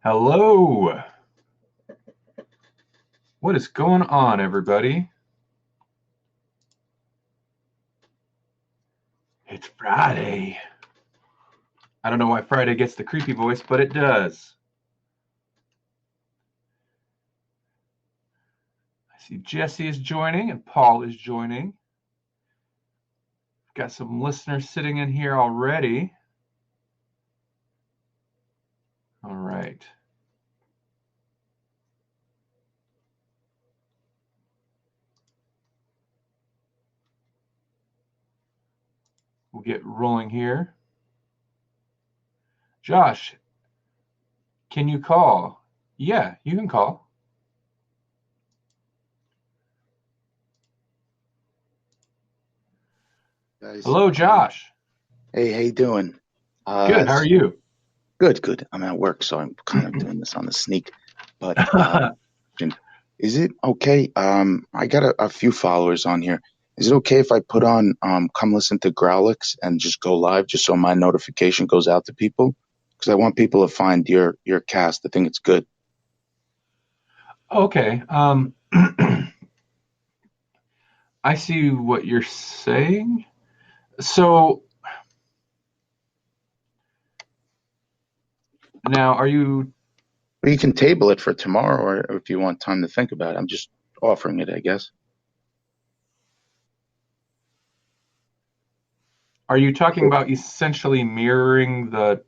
Hello. What is going on, everybody? It's Friday. I don't know why Friday gets the creepy voice, but it does. I see Jesse is joining and Paul is joining. Got some listeners sitting in here already. All right. We'll get rolling here. Josh, can you call? Yeah, you can call. Guys. Hello, Josh. Hey, how you doing? Good. How are you? Good. I'm at work, so I'm kind of doing this on the sneak. But is it okay? I got a few followers on here. Is it okay if I put on come listen to Grawlix and just go live, just so my notification goes out to people? Because I want people to find your cast. I think it's good. Okay. I see what you're saying. So now, are you? Well, you can table it for tomorrow, or if you want time to think about it. I'm just offering it, I guess. Are you talking about essentially mirroring the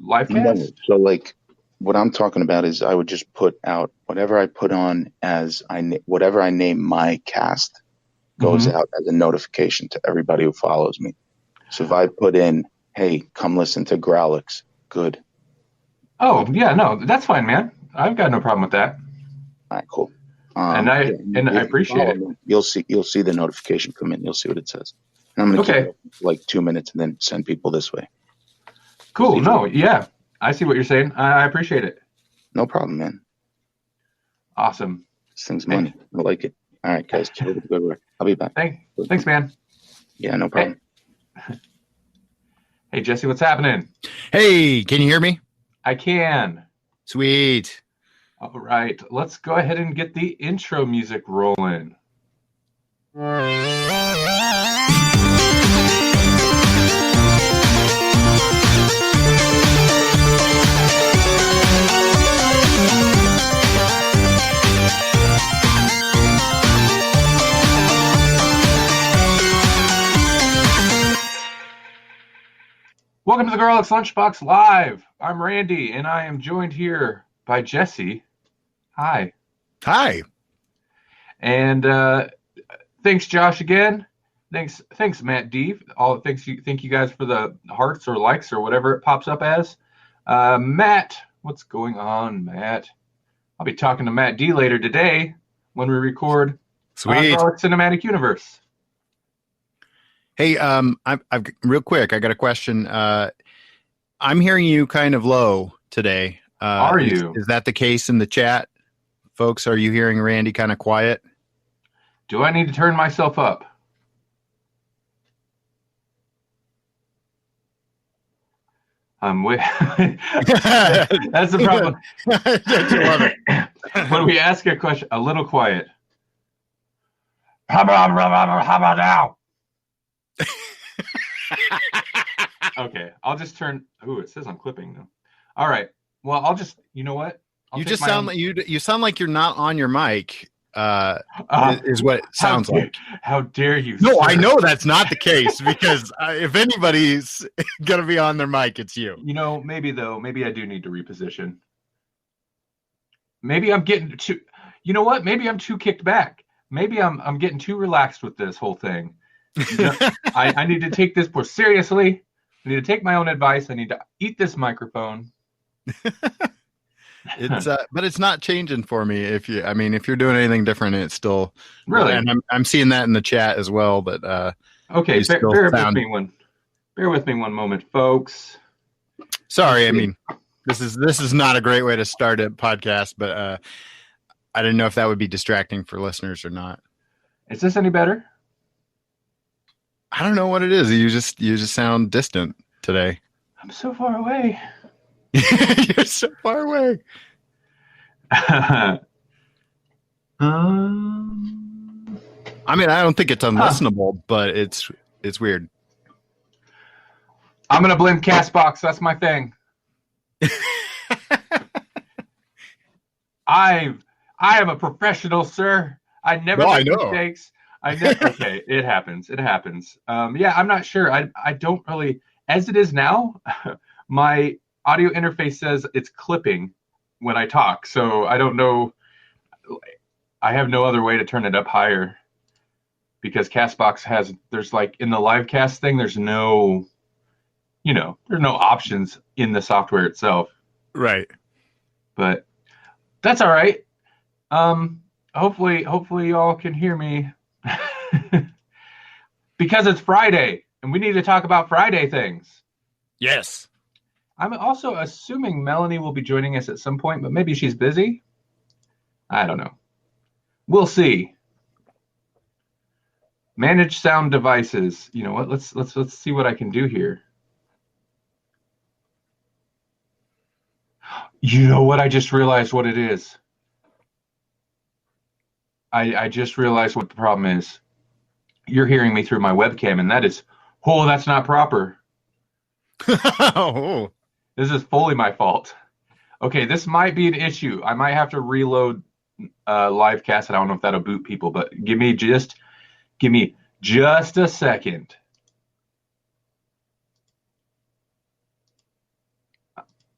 live cast? No. So, like, what I'm talking about is I would just put out whatever I put on as whatever I name my cast goes out as a notification to everybody who follows me. So if I put in, hey, come listen to Grawlix, good. Oh, yeah, no, that's fine, man. I've got no problem with that. All right, cool. And I appreciate it. You'll see the notification come in. You'll see what it says. And I'm going to keep it for like 2 minutes and then send people this way. Cool. No, yeah, I see what you're saying. I appreciate it. No problem, man. Awesome. This thing's money. I like it. All right, guys. Keep up the good work. I'll be back. Thanks, man. Yeah, no problem. Hey, Jesse, what's happening? Hey, can you hear me? I can. Sweet. All right, let's go ahead and get the intro music rolling. Welcome to the Grawlix Lunchbox Live. I'm Randy, and I am joined here by Jesse. Hi. Hi. And thanks, Josh, again. Thanks, Matt D. Thank you guys for the hearts or likes or whatever it pops up as. Matt, what's going on, Matt? I'll be talking to Matt D later today when we record Grawlix Cinematic Universe. Hey, I've real quick. I got a question. I'm hearing you kind of low today. Are you? Is that the case in the chat, folks? Are you hearing Randy kind of quiet? Do I need to turn myself up? I'm with. That's the problem. Don't you love it? When we ask a question, a little quiet. How about now? Okay, I'll just turn. Ooh, it says I'm clipping though. All right. Well, I'll just. You know what? You just sound like you sound like you're not on your mic. Is what it sounds like. How dare you? No, sir. I know that's not the case because if anybody's gonna be on their mic, it's you. You know, maybe I do need to reposition. Maybe I'm getting too. You know what? Maybe I'm too kicked back. Maybe I'm getting too relaxed with this whole thing. I need to take this more seriously. I need to take my own advice. I need to eat this microphone. But it's not changing for me. If you're doing anything different, it's still really. And I'm seeing that in the chat as well. But okay, bear with me one moment, folks. Sorry, I mean this is not a great way to start a podcast, but I didn't know if that would be distracting for listeners or not. Is this any better? I don't know what it is. You just sound distant today. I'm so far away. You're so far away. I I mean, I don't think it's unlistenable, but it's weird. I'm gonna blame Castbox. That's my thing. I am a professional, sir. I never make mistakes. Okay, it happens. It happens. Yeah, I'm not sure. I don't really, as it is now, my audio interface says it's clipping when I talk, so I don't know. I have no other way to turn it up higher because Castbox there's like in the live cast thing, there's no options in the software itself. Right. But that's all right. Hopefully y'all can hear me because it's Friday and we need to talk about Friday things. Yes. I'm also assuming Melanie will be joining us at some point, but maybe she's busy. I don't know. We'll see. Manage sound devices. You know what? Let's see what I can do here. You know what? I just realized what it is. I just realized what the problem is. You're hearing me through my webcam, and that's not proper. Oh. This is fully my fault. Okay, this might be an issue. I might have to reload live cast. I don't know if that'll boot people, but give me just a second.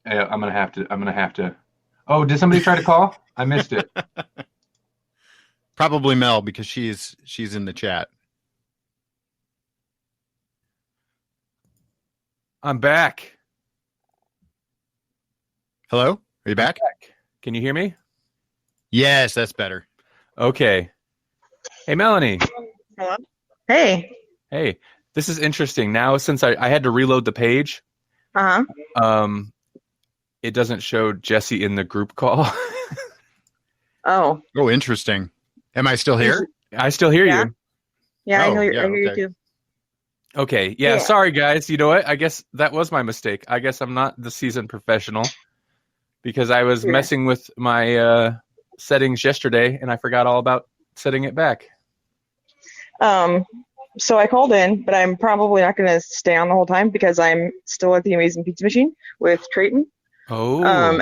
I'm gonna have to. Oh, did somebody try to call? I missed it. Probably Mel because she's in the chat. I'm back. Hello? Are you back? Can you hear me? Yes, that's better. Okay. Hey, Melanie. Hello? Hey. Hey, this is interesting. Now, since I had to reload the page, it doesn't show Jesse in the group call. Oh, interesting. Am I still here? I still hear you. Yeah, Oh, I hear okay. you too. Okay. Yeah, sorry, guys. You know what? I guess that was my mistake. I guess I'm not the seasoned professional because I was messing with my settings yesterday and I forgot all about setting it back. So I called in, but I'm probably not going to stay on the whole time because I'm still at the Amazing Pizza Machine with Trayton. Oh.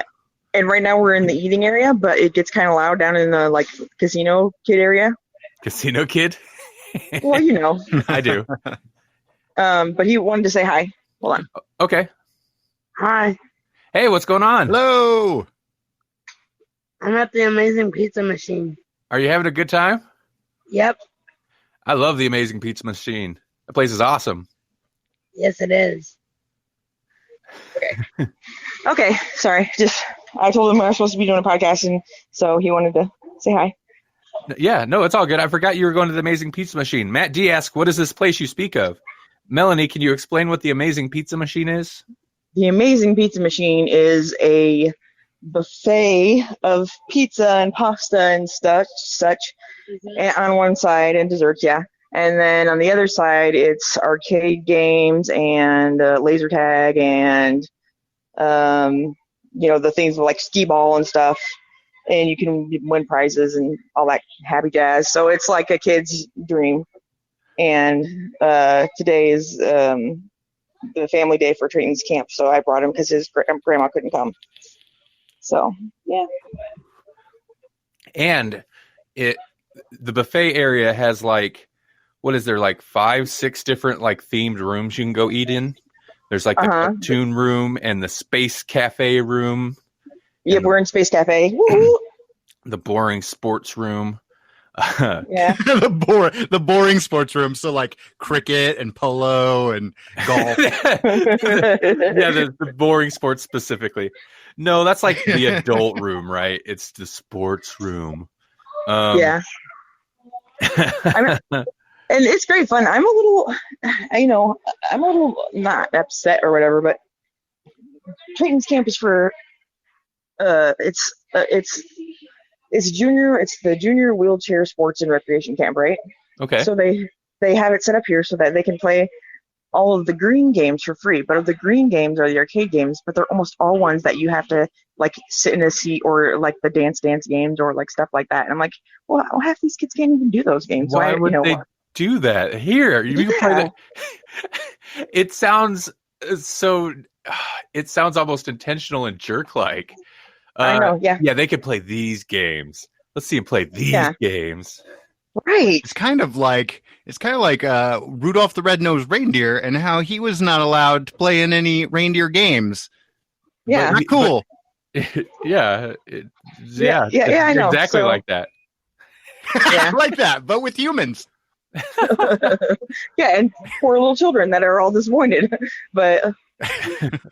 And right now we're in the eating area, but it gets kind of loud down in the casino kid area. Casino kid? Well, you know. I do. But he wanted to say hi. Hold on. Okay. Hi, Hey, what's going on? Hello. I'm at the Amazing Pizza Machine. Are you having a good time? Yep, I love the Amazing Pizza Machine. The place is awesome. yes it is. Okay, sorry. I told him we were supposed to be doing a podcast, and so he wanted to say hi. Yeah, no, it's all good. I forgot you were going to the Amazing Pizza Machine. Matt D asked, what is this place you speak of? Melanie, can you explain what the Amazing Pizza Machine is? The Amazing Pizza Machine is a buffet of pizza and pasta and such and on one side, and desserts, yeah. And then on the other side, it's arcade games and laser tag and, the things like skee ball and stuff. And you can win prizes and all that happy jazz. So it's like a kid's dream. And today is the family day for Trayton's camp. So I brought him because his grandma couldn't come. So, yeah. And the buffet area has what is there, 5-6 different themed rooms you can go eat in? There's the cartoon room and the space cafe room. Yep, we're in Space Cafe. Woo-hoo. The boring sports room. Yeah. the boring sports room. So cricket and polo and golf. Yeah, the boring sports specifically. No, that's the adult room, right? It's the sports room. Yeah. And it's great fun. I'm a little not upset or whatever, but Trayton's camp is for it's the junior wheelchair sports and recreation camp, right? Okay. So they have it set up here so that they can play all of the green games for free, but of the green games are the arcade games, but they're almost all ones that you have to like sit in a seat, or like the dance games, or like stuff like that. And I'm like, well, half these kids can't even do those games. Why would they do that? Here, you can play that. It sounds so. It sounds almost intentional and jerk-like. I know. Yeah. Yeah, they could play these games. Let's see them play these games. Right. It's kind of like Rudolph the Red-Nosed Reindeer and how he was not allowed to play in any reindeer games. Yeah. But cool. Yeah. I know. Exactly like that. Yeah. Like that, but with humans. Yeah, and poor little children that are all disappointed. But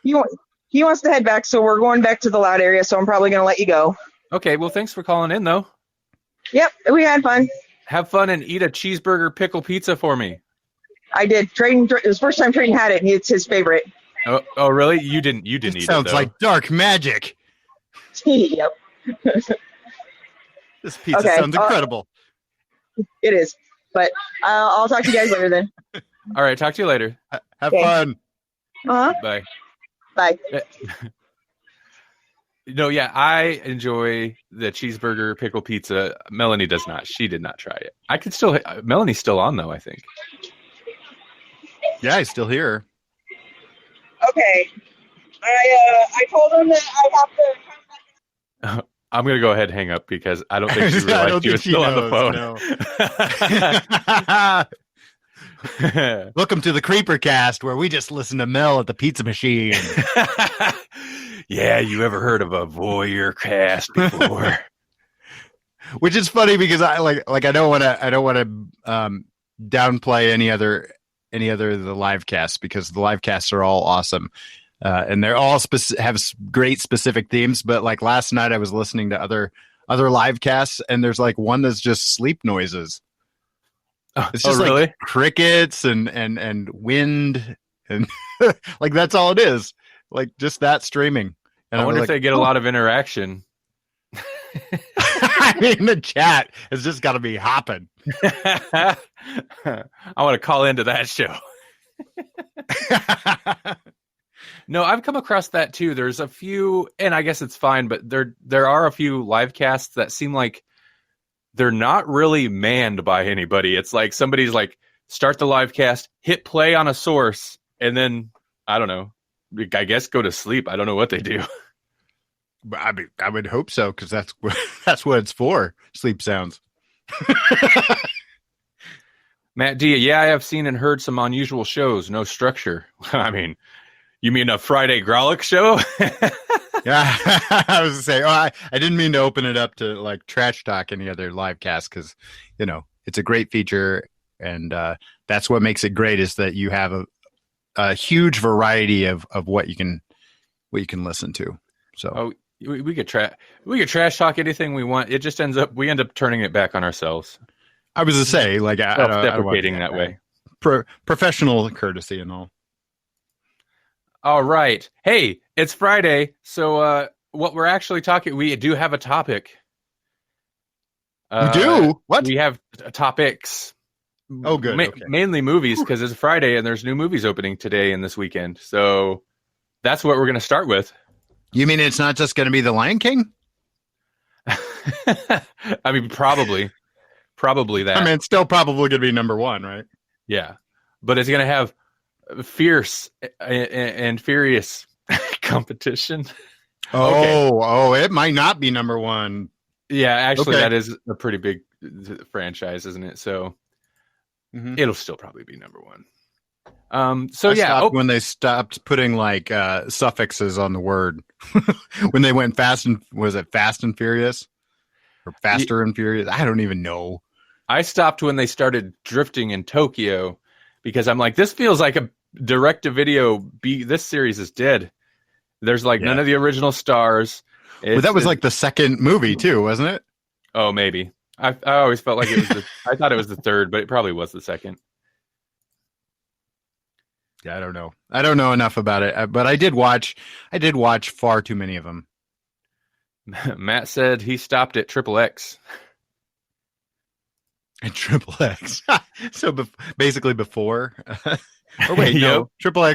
he wants to head back, so we're going back to the loud area, so I'm probably going to let you go. Okay, well, thanks for calling in, though. Yep, we had fun. Have fun and eat a cheeseburger pickle pizza for me. I did. It was the first time Trayden had it, and it's his favorite. Oh, really? You didn't eat it, sounds like dark magic. Yep. This pizza sounds incredible. It is. But I'll talk to you guys later then. All right, talk to you later. Have fun. Uh-huh. Bye. Bye. No, yeah, I enjoy the cheeseburger pickle pizza. Melanie does not. She did not try it. I could still. Melanie's still on though, I think. Yeah, he's still here. Okay. I told him that I have to come back. I'm gonna go ahead and hang up because I don't think she realized she was still on the phone. No. Welcome to the Creeper Cast, where we just listen to Mel at the pizza machine. Yeah, you ever heard of a voyeur cast before? Which is funny because I don't want to downplay any other of the live casts, because the live casts are all awesome. And they're all have great specific themes. But like last night, I was listening to other live casts, and there's like one that's just sleep noises. It's just really? Like crickets and wind, and like that's all it is. Like just that streaming. And I wonder if they get a lot of interaction. I mean, the chat has just got to be hopping. I want to call into that show. No, I've come across that too. There's a few, and I guess it's fine, but there are a few live casts that seem like they're not really manned by anybody. It's like somebody's like, start the live cast, hit play on a source, and then, I don't know, I guess go to sleep. I don't know what they do. I mean, I would hope so, because that's what it's for. Sleep sounds. Matt D, yeah, I have seen and heard some unusual shows. No structure. I mean, you mean a Friday Grawlix show? Yeah, I was gonna say. Oh, I didn't mean to open it up to like trash talk any other live cast, because it's a great feature, and that's what makes it great, is that you have a huge variety of what you can listen to. So we could trash talk anything we want. It just we end up turning it back on ourselves. I was to say, like, self-deprecating that way. Professional courtesy and all. All right. Hey, it's Friday, so what we're actually talking, we do have a topic. We do? What? We have topics. Oh, good. Okay. Mainly movies, because it's Friday and there's new movies opening today and this weekend. So that's what we're going to start with. You mean it's not just going to be The Lion King? I mean, probably that. I mean, it's still probably going to be number one, right? Yeah, but it's going to have fierce and furious competition. Oh, it might not be number one. Yeah, actually, That is a pretty big franchise, isn't it? So it'll still probably be number one. When they stopped putting like suffixes on the word, when they went Fast and Furious, or Faster and Furious? I don't even know. I stopped when they started drifting in Tokyo, because I'm like, this feels like a direct-to-video. This series is dead. There's like none of the original stars. But that was like the second movie too, wasn't it? Oh, maybe. I always felt like it was. I thought it was the third, but it probably was the second. Yeah, I don't know. I don't know enough about it, but I did watch far too many of them. Matt said he stopped at XXX. At XXX. So basically before. Or wait, Yep. no, Triple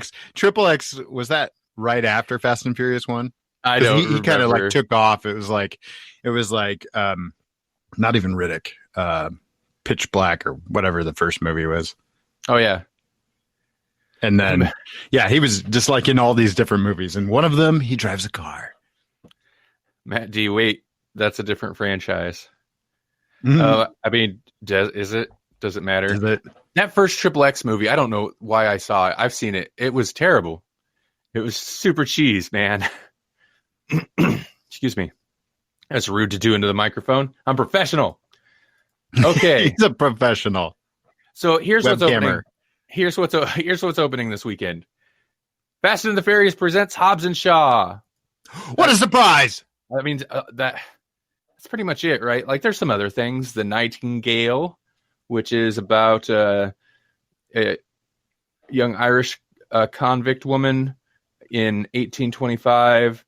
X was that right after Fast and Furious 1? I 'Cause don't he kind of remember. like took off. It was like not even Riddick, Pitch Black or whatever the first movie was. Oh yeah. And then he was just like in all these different movies. And one of them, he drives a car. Matt D, wait, that's a different franchise. Mhm. I mean, is it? Does it matter? Is it? That first Triple X movie, I don't know why I saw it. I've seen it. It was terrible. It was super cheese, man. Excuse me. That's rude to do into the microphone. I'm professional. Okay. He's a professional. So here's what's opening. Webcammer. Here's what's opening this weekend. Fast and the Furious presents Hobbs and Shaw. What a surprise! I mean, that's pretty much it, right? Like, there's some other things. The Nightingale, which is about a young Irish convict woman in 1825.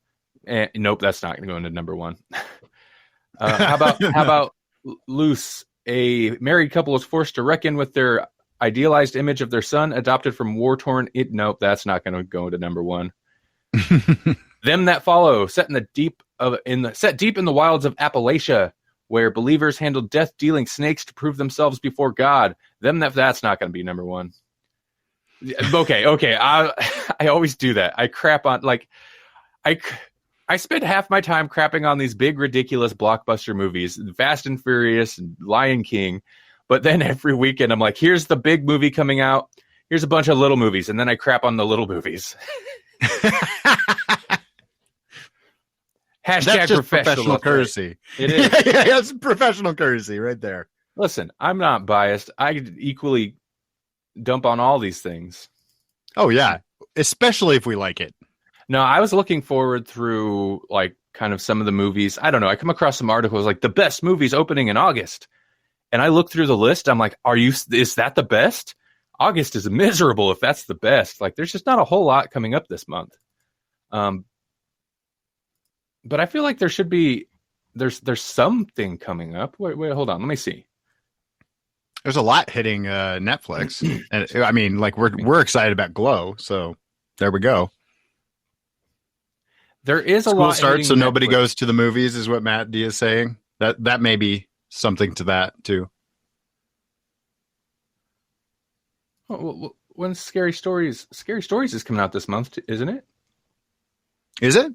And nope, that's not going to go into number one. How about Loose? A married couple is forced to reckon with their idealized image of their son, adopted from war-torn. Nope, that's not going to go into number one. Them That Follow, set deep in the wilds of Appalachia, where believers handle death-dealing snakes to prove themselves before God. That's not going to be number one. Okay. I always do that. I crap on I spend half my time crapping on these big, ridiculous blockbuster movies, Fast and Furious and Lion King. But then every weekend, I'm like, here's the big movie coming out. Here's a bunch of little movies. And then I crap on the little movies. That's Hashtag just professional courtesy. It is. That's professional courtesy right there. Listen, I'm not biased. I could equally dump on all these things. Oh, yeah. Especially if we like it. No, I was looking forward through like kind of some of the movies. I don't know. I come across some articles like the best movies opening in August. And I look through the list. I'm like, is that the best? August is miserable if that's the best. Like, there's just not a whole lot coming up this month. But I feel like there should be, there's something coming up. Wait, hold on. Let me see. There's a lot hitting Netflix. And I mean, like we're excited about Glow. So there we go. There is a School lot. starts, so hitting nobody Netflix. goes to the movies, is what Matt D is saying. That may be something to that too. Oh, when Scary Stories is coming out this month, isn't it? Is it?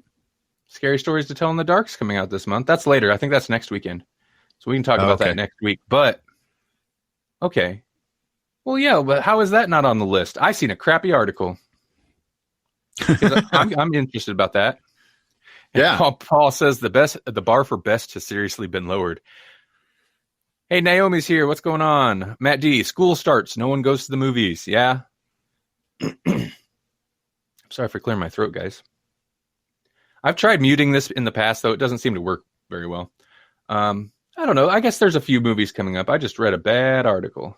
Scary Stories to Tell in the Dark's coming out this month. That's later. I think that's next weekend. So we can talk about that next week. But okay. Well, yeah, but how is that not on the list? I seen a crappy article. I'm interested about that. Yeah. Paul says the bar for best has seriously been lowered. Hey, Naomi's here. What's going on? Matt D, school starts. No one goes to the movies. Yeah. I'm sorry for clearing my throat, guys. I've tried muting this in the past, though. It doesn't seem to work very well. I don't know. I guess there's a few movies coming up. I just read a bad article.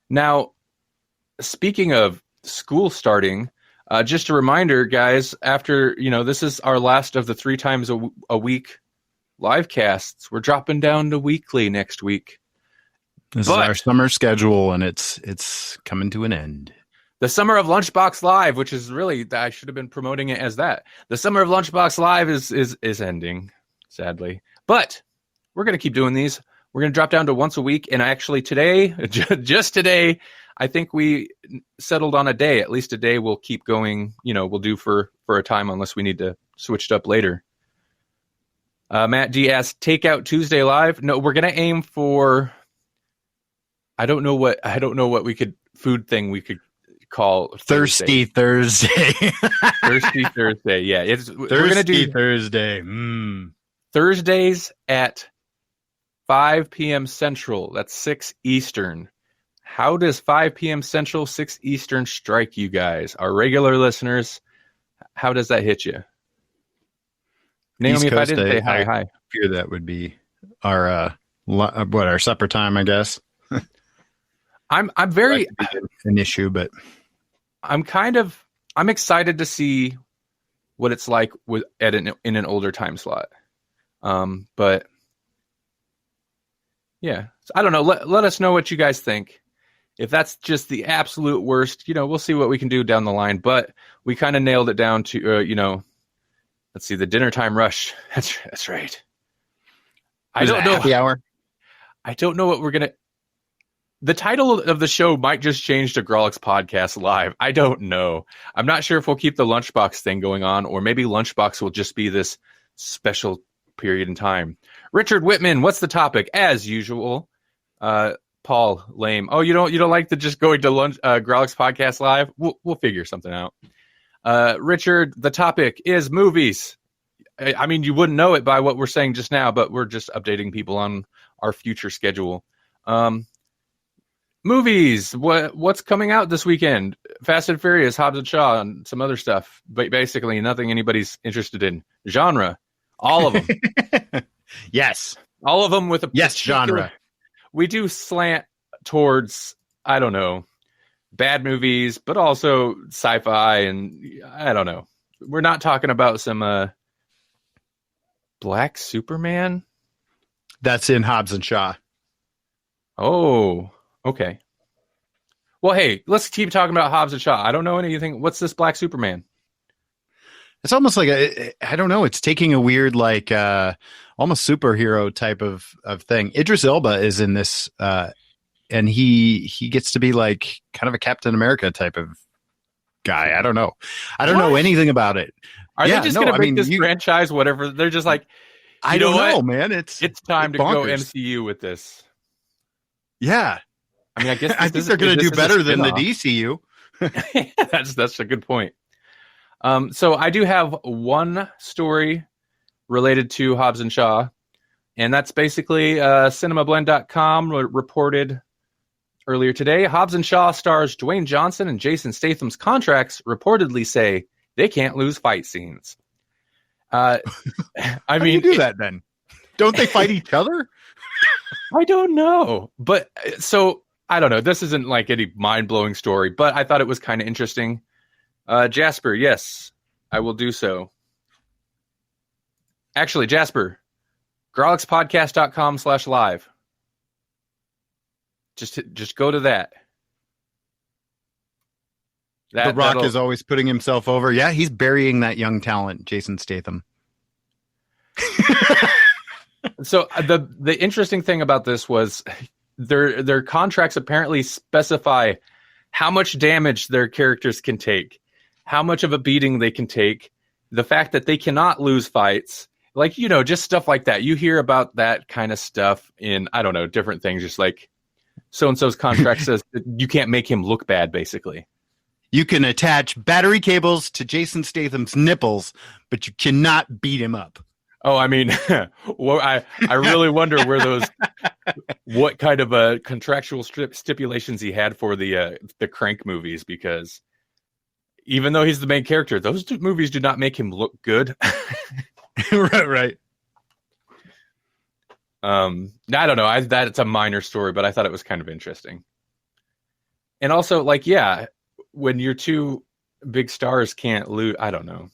Now, speaking of school starting, just a reminder, guys, after, this is our last of the 3 times a week live casts. We're dropping down to weekly next week. This is our summer schedule, and it's coming to an end. The Summer of Lunchbox Live, which is really, I should have been promoting it as that. The Summer of Lunchbox Live is ending, sadly. But we're going to keep doing these. We're going to drop down to once a week. And actually today, just today, I think we settled on a day. At least a day we'll keep going. We'll do for a time unless we need to switch it up later. Matt D asked, Takeout Tuesday Live. No, we're going to aim for, I don't know what food thing we could call Thirsty Thursday. Thirsty Thursday. Yeah. We're going to do Thursday. Thursdays at 5 p.m. Central. That's 6 Eastern. How does 5 p.m. Central, 6 Eastern strike you guys? Our regular listeners, how does that hit you? Naomi, if I didn't say hi. I fear that would be our our supper time, I guess. I'm very an issue, but I'm excited to see what it's like in an older time slot. But yeah, I don't know. Let us know what you guys think. if that's just the absolute worst, we'll see what we can do down the line. But we kind of nailed it down to, let's see, the dinner time rush. That's right. I don't know. Happy hour. I don't know what we're going to. The title of the show might just change to Grawlix Podcast Live. I don't know. I'm not sure if we'll keep the Lunchbox thing going on, or maybe Lunchbox will just be this special period in time. Richard Whitman, what's the topic? As usual. Paul, lame. Oh, you don't like the just going to Grawlix Podcast Live? We'll figure something out. Richard, the topic is movies. I mean, you wouldn't know it by what we're saying just now, but we're just updating people on our future schedule. Movies. What's coming out this weekend? Fast and Furious, Hobbs Shaw, and some other stuff. But basically, nothing anybody's interested in. Genre. All of them. Yes. All of them with a genre. We do slant towards, I don't know, bad movies, but also sci-fi, and I don't know. We're not talking about some Black Superman. That's in Hobbs and Shaw. Oh, okay. Well, hey, let's keep talking about Hobbs and Shaw. I don't know anything. What's this Black Superman? It's almost like I don't know. It's taking a weird, like, almost superhero type of thing. Idris Elba is in this, and he gets to be like kind of a Captain America type of guy. I don't know. I don't know anything about it. Are they just going to make this franchise whatever? They're just like, I don't know, man. It's time to go MCU with this. Yeah. I mean, I guess I think they're going to do better than the DCU. That's a good point. So I do have one story related to Hobbs and Shaw, and that's basically cinemablend.com reported earlier today. Hobbs and Shaw stars Dwayne Johnson and Jason Statham's contracts reportedly say they can't lose fight scenes. I How mean, do you do that then? Don't they fight each other? I don't know, but so I don't know. This isn't like any mind-blowing story, but I thought it was kind of interesting. Jasper, yes, I will do so. Actually, Jasper, grawlixpodcast.com/live. Just go to that. The Rock is always putting himself over. Yeah, he's burying that young talent, Jason Statham. So the interesting thing about this was their contracts apparently specify how much damage their characters can take, how much of a beating they can take, the fact that they cannot lose fights, like, just stuff like that. You hear about that kind of stuff in, I don't know, different things, just like so-and-so's contract says that you can't make him look bad, basically. You can attach battery cables to Jason Statham's nipples, but you cannot beat him up. Oh, I mean, well, I really wonder what kind of contractual stipulations he had for the Crank movies, because even though he's the main character, those movies do not make him look good. Right. I don't know. That's a minor story, but I thought it was kind of interesting. And also, like, yeah, when your two big stars can't lose, I don't know.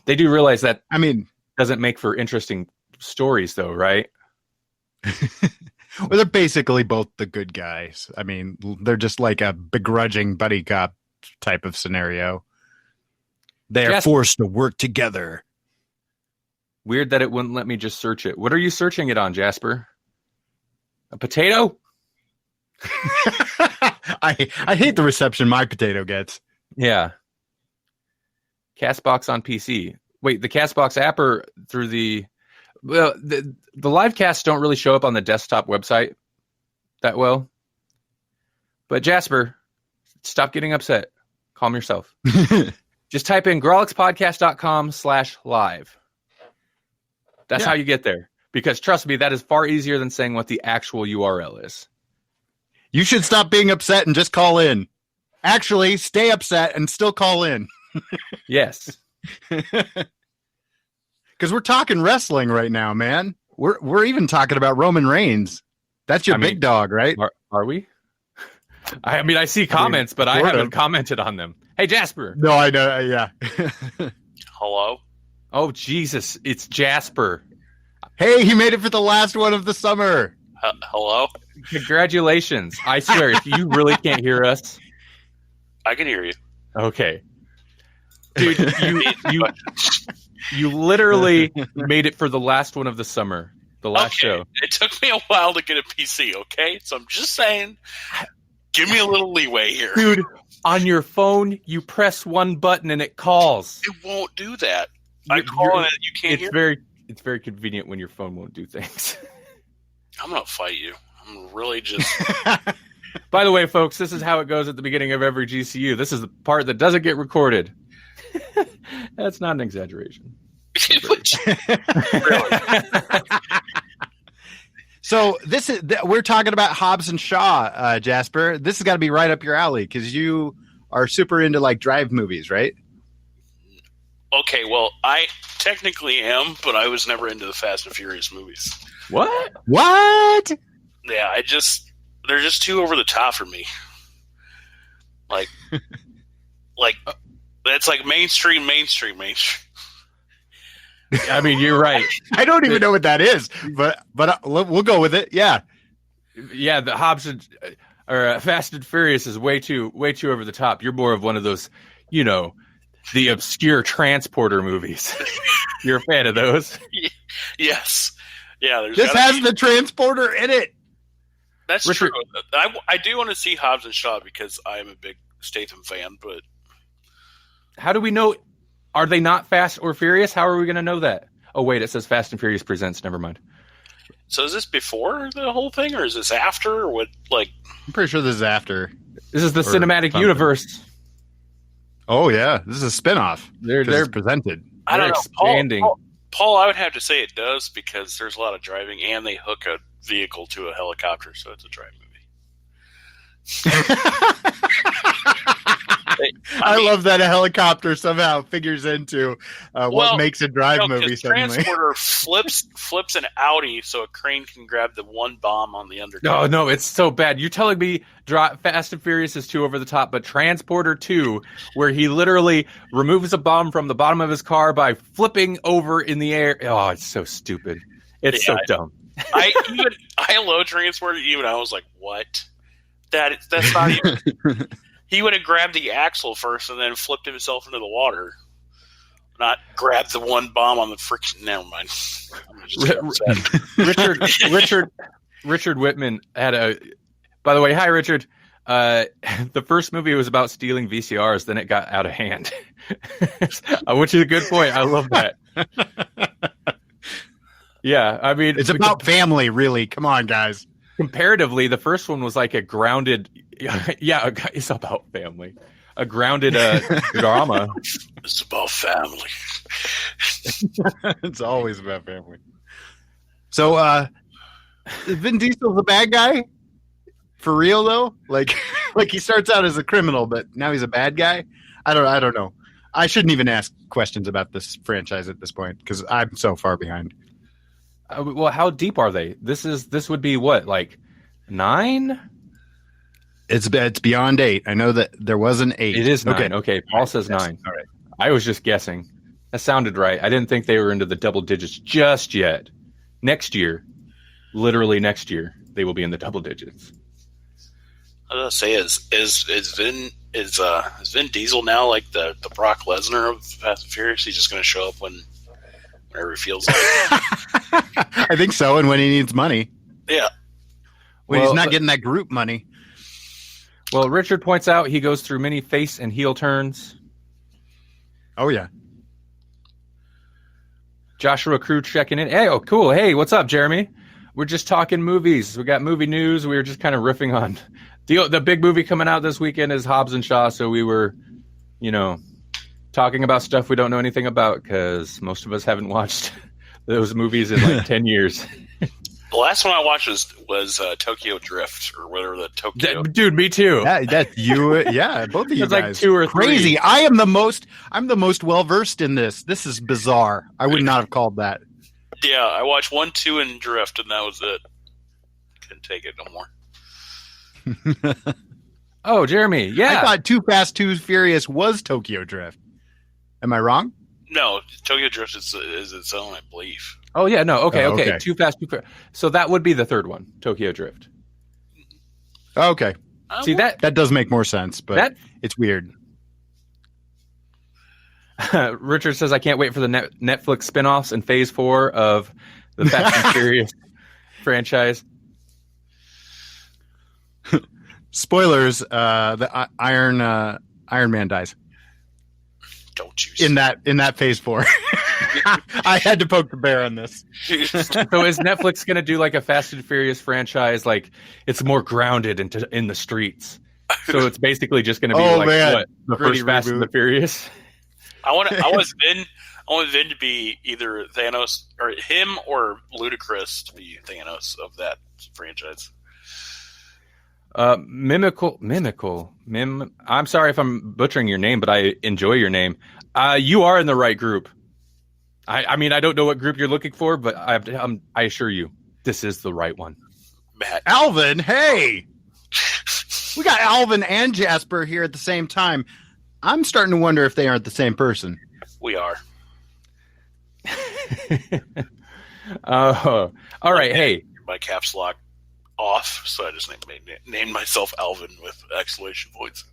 They do realize that. I mean, doesn't make for interesting stories, though, right? Well, they're basically both the good guys. I mean, they're just like a begrudging buddy cop type of scenario. They are forced to work together. Weird that it wouldn't let me just search it. What are you searching it on, Jasper? A potato? I hate the reception my potato gets. Yeah. Castbox on PC. Wait, the Castbox app or through the live casts don't really show up on the desktop website that well. But Jasper, stop getting upset. Calm yourself. Just type in grawlixpodcast.com/live. That's how you get there. Because trust me, that is far easier than saying what the actual URL is. You should stop being upset and just call in. Actually, stay upset and still call in. Yes. Because we're talking wrestling right now, man. We're even talking about Roman Reigns. That's your big dog, right? Are we? I mean, I see comments, but I haven't commented on them. Hey, Jasper. No, I know. Yeah. Hello? Oh, Jesus. It's Jasper. Hey, he made it for the last one of the summer. Hello? Congratulations. I swear, if you really can't hear us. I can hear you. Okay. Dude, you literally made it for the last one of the summer. The last show. It took me a while to get a PC, okay? So I'm just saying, give me a little leeway here. Dude, on your phone, you press one button and it calls. It won't do that. I call it, you can't hear. It's very convenient when your phone won't do things. I'm going to fight you. I'm really just... By the way, folks, this is how it goes at the beginning of every GCU. This is the part that doesn't get recorded. That's not an exaggeration. So we're talking about Hobbs and Shaw, Jasper. This has got to be right up your alley because you are super into like drive movies, right? Okay, well, I technically am, but I was never into the Fast and Furious movies. What? Yeah, they're just too over the top for me. Like that's like mainstream. I mean, you're right. I don't even know what that is, but we'll go with it. Yeah. Yeah, the Hobbs or Fast and Furious is way too over the top. You're more of one of those, the obscure transporter movies. You're a fan of those? Yes. Yeah. This has the transporter in it. That's true. I do want to see Hobbs and Shaw because I am a big Statham fan, but how do we know? Are they not Fast or Furious? How are we going to know that? Oh, wait, it says Fast and Furious Presents. Never mind. So is this before the whole thing, or is this after? Or what? Like, I'm pretty sure this is after. This is the cinematic universe. Oh yeah, this is a spinoff. They're presented. I don't know. Expanding. Paul, I would have to say it does because there's a lot of driving, and they hook a vehicle to a helicopter, so it's a drive movie. I love that a helicopter somehow figures into what makes a drive movie suddenly. Transporter flips an Audi so a crane can grab the one bomb on the undercarriage. No, it's so bad. You're telling me Fast and Furious is too over the top, but Transporter 2, where he literally removes a bomb from the bottom of his car by flipping over in the air. Oh, it's so stupid. It's so dumb. I love Transporter. Even I was like, what? That's not even... He would have grabbed the axle first and then flipped himself into the water. Not grab the one bomb on the friction. Never mind. Richard Whitman had a. By the way, hi Richard. The first movie was about stealing VCRs. Then it got out of hand, which is a good point. I love that. Yeah, I mean, it's about family, really. Come on, guys. Comparatively, the first one was like a grounded. Yeah, it's about family. A grounded drama. It's about family. It's always about family. So, Vin Diesel's a bad guy? For real, though? Like he starts out as a criminal, but now he's a bad guy? I don't know. I shouldn't even ask questions about this franchise at this point, because I'm so far behind. Well, how deep are they? This would be what, like 9? It's beyond 8. I know that there was an 8. It is 9. Okay, Paul says 9. All right. I was just guessing. That sounded right. I didn't think they were into the double digits just yet. Next year, literally next year, they will be in the double digits. I was gonna say, is Vin Diesel now like the Brock Lesnar of Fast and Furious? He's just going to show up whenever he feels like it. I think so, and when he needs money. Yeah. When he's not getting that group money. Well, Richard points out he goes through many face and heel turns. Oh, yeah. Joshua Crew checking in. Hey, oh, cool. Hey, what's up, Jeremy? We're just talking movies. We got movie news. We were just kind of riffing on the big movie coming out this weekend is Hobbs and Shaw. So we were, talking about stuff we don't know anything about because most of us haven't watched those movies in like 10 years. The last one I watched was Tokyo Drift or whatever the Tokyo. Dude, me too. That's you. Yeah, both of you guys. Like 2 or 3. Crazy. I'm the most well versed in this. This is bizarre. I would not have called that. Yeah, I watched 1, 2, and Drift, and that was it. Couldn't take it no more. Oh, Jeremy. Yeah, I thought Too Fast, Too Furious was Tokyo Drift. Am I wrong? No, Tokyo Drift is its own, I believe. Oh, yeah, no, okay. Okay. Too Fast, Too Furious. So that would be the third one, Tokyo Drift. Okay. See that does make more sense, but it's weird. Richard says, I can't wait for the Netflix spinoffs in Phase 4 of the Fast and Furious franchise. Spoilers: the Iron Man dies. Don't you? In that Phase 4. I had to poke the bear on this. So is Netflix going to do like a Fast and Furious franchise? Like it's more grounded in the streets. So it's basically just going to be what, the first Fast and the Furious. I want Vin to be either Thanos or him or Ludacris to be Thanos of that franchise. Mimical. I'm sorry if I'm butchering your name, but I enjoy your name. You are in the right group. I mean, I don't know what group you're looking for, but I assure you, this is the right one. Matt. Alvin, hey! We got Alvin and Jasper here at the same time. I'm starting to wonder if they aren't the same person. We are. All right, hey. My caps lock off, so I just named myself Alvin with exclamation points.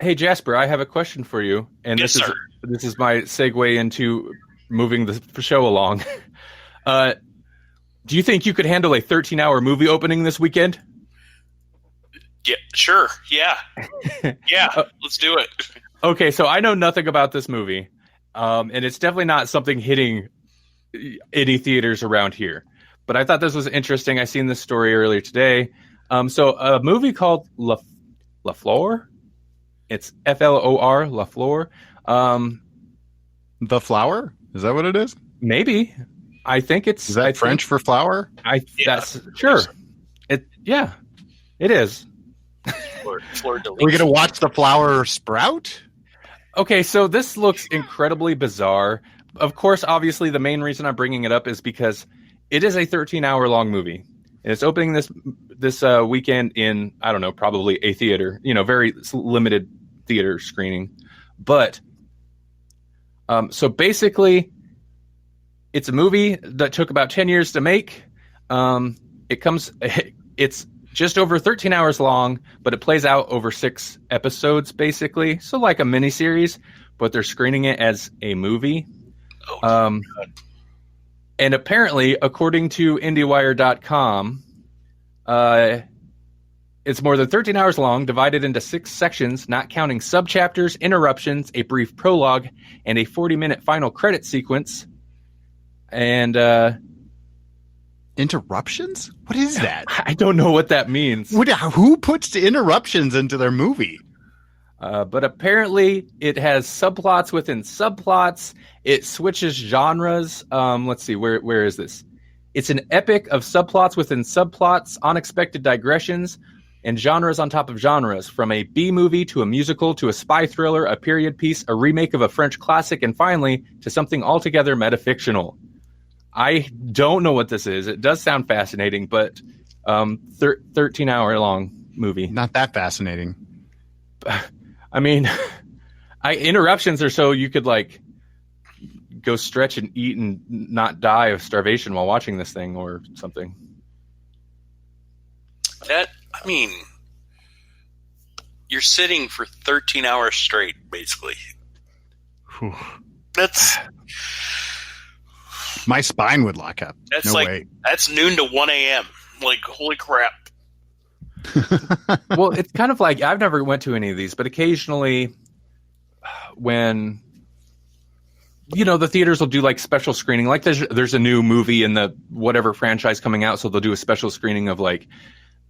Hey, Jasper, I have a question for you. And yes, this is my segue into moving the show along. Do you think you could handle a 13-hour movie opening this weekend? Yeah, sure. Yeah. Yeah, let's do it. Okay, so I know nothing about this movie. And it's definitely not something hitting any theaters around here. But I thought this was interesting. I seen this story earlier today. So a movie called La Flor. It's FLOR, La Flor. The Flower? Is that what it is? Maybe. I think it's... Is that French for flower? That's sure. It is. Fleur de Are we going to watch the flower sprout? Okay, so this looks incredibly bizarre. Of course, obviously, the main reason I'm bringing it up is because it is a 13-hour-long movie. And it's opening this weekend in, I don't know, probably a theater. Very limited theater screening. But, so basically, it's a movie that took about 10 years to make. It's just over 13 hours long, but it plays out over 6 episodes, basically. So like a miniseries, but they're screening it as a movie. And apparently, according to IndieWire.com, it's more than 13 hours long, divided into 6 sections, not counting subchapters, interruptions, a brief prologue, and a 40-minute final credit sequence. And interruptions? What is that? I don't know what that means. Who puts the interruptions into their movie? But apparently it has subplots within subplots. It switches genres. Let's see, where is this? It's an epic of subplots within subplots, unexpected digressions, and genres on top of genres, from a B-movie to a musical to a spy thriller, a period piece, a remake of a French classic, and finally to something altogether metafictional. I don't know what this is. It does sound fascinating, but 13-hour long movie. Not that fascinating. I mean, interruptions are so you could like go stretch and eat and not die of starvation while watching this thing or something. You're sitting for 13 hours straight, basically. Whew. That's... My spine would lock up. That's that's noon to 1 a.m. Like, holy crap. Well, it's kind of like, I've never went to any of these, but occasionally when, the theaters will do like special screening, like there's a new movie in the whatever franchise coming out. So they'll do a special screening of like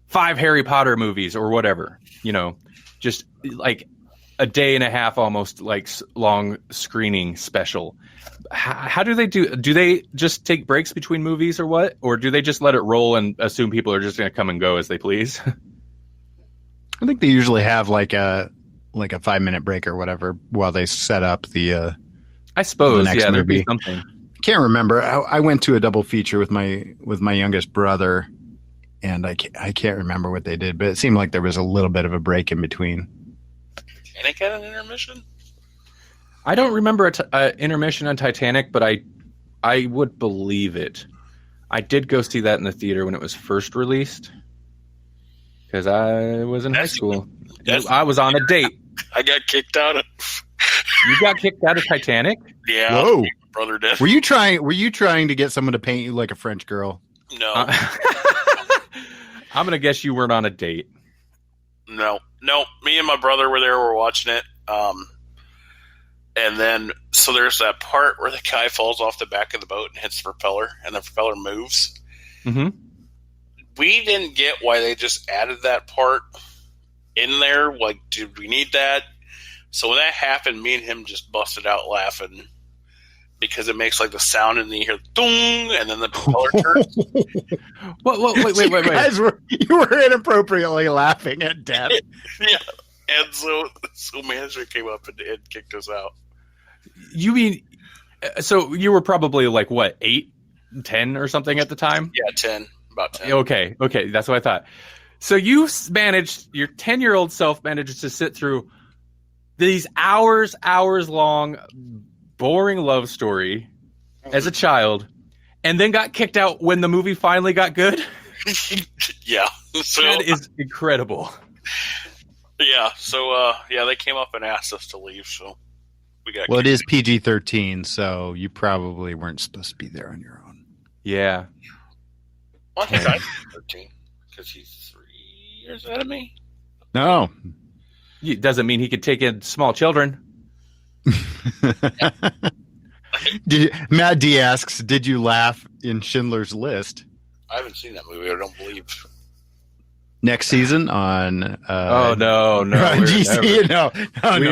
5 Harry Potter movies or whatever, just like a day and a half, almost like long screening special. How do they do they just take breaks between movies or what? Or do they just let it roll and assume people are just going to come and go as they please? I think they usually have like a 5-minute break or whatever while they set up the I suppose, the next there'd movie. be something. I can't remember. I went to a double feature with my youngest brother, and I can't remember what they did, but it seemed like there was a little bit of a break in between. Titanic had an intermission? I don't remember an intermission on Titanic, but I would believe it. I did go see that in the theater when it was first released because I was in high school. I was on a date. I got kicked out of. You got kicked out of Titanic? Yeah. Whoa. My brother did. Were you trying to get someone to paint you like a French girl? No. I'm gonna guess you weren't on a date. No. Me and my brother were there. We're watching it. And then, so there's that part where the guy falls off the back of the boat and hits the propeller, and the propeller moves. Mm-hmm. We didn't get why they just added that part in there. Like, did we need that? So when that happened, me and him just busted out laughing because it makes like the sound, and then you hear "dong," and then the propeller turns. Wait. You were inappropriately laughing at death. Yeah. And so management came up and kicked us out. You mean, so you were probably like, what, 8, 10 or something at the time? Yeah, 10. About 10. Okay, that's what I thought. So your 10-year-old self managed to sit through these hours long, boring love story as a child, and then got kicked out when the movie finally got good? Yeah. So, that is incredible. Yeah, so they came up and asked us to leave, so we got. Well, it is PG-13, so you probably weren't supposed to be there on your own. Yeah. Well, I think I'm 13 because he's 3 years ahead of me. No, It doesn't mean he could take in small children. Matt D asks, "Did you laugh in Schindler's List?" I haven't seen that movie. I don't believe. Next season on no, on we're GC. No. I don't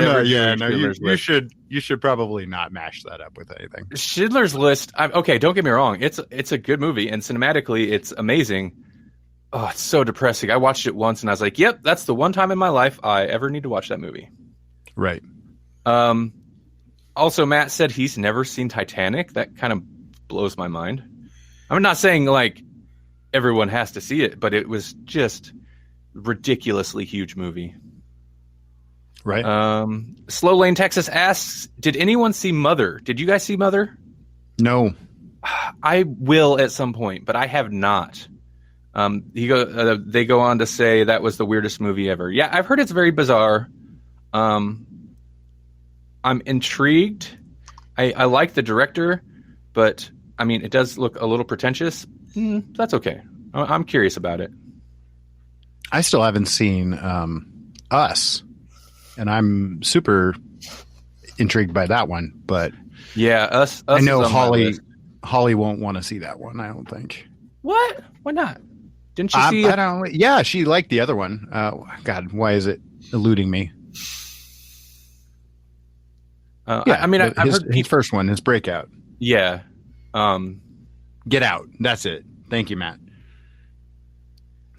know. never Yeah, doing no, Schindler's List. you should probably not mash that up with anything. Schindler's List. Okay, don't get me wrong. It's a good movie, and cinematically, it's amazing. Oh, it's so depressing. I watched it once, and I was like, "Yep, that's the one time in my life I ever need to watch that movie." Right. Also, Matt said he's never seen Titanic. That kind of blows my mind. I'm not saying like everyone has to see it, but it was just ridiculously huge movie. Right. Slow Lane Texas asks, "Did anyone see Mother? Did you guys see Mother?" No. I will at some point, but I have not. They go on to say that was the weirdest movie ever. Yeah, I've heard it's very bizarre. I'm intrigued. I like the director, but I mean, it does look a little pretentious. That's okay. I'm curious about it. I still haven't seen Us, and I'm super intrigued by that one. But yeah, Us I know is on my list. Holly won't want to see that one. I don't think. What? Why not? Didn't you see? I don't. Yeah, she liked the other one. God, why is it eluding me? Yeah, I mean, I've heard his first one, his breakout. Yeah. Get Out. That's it. Thank you, Matt.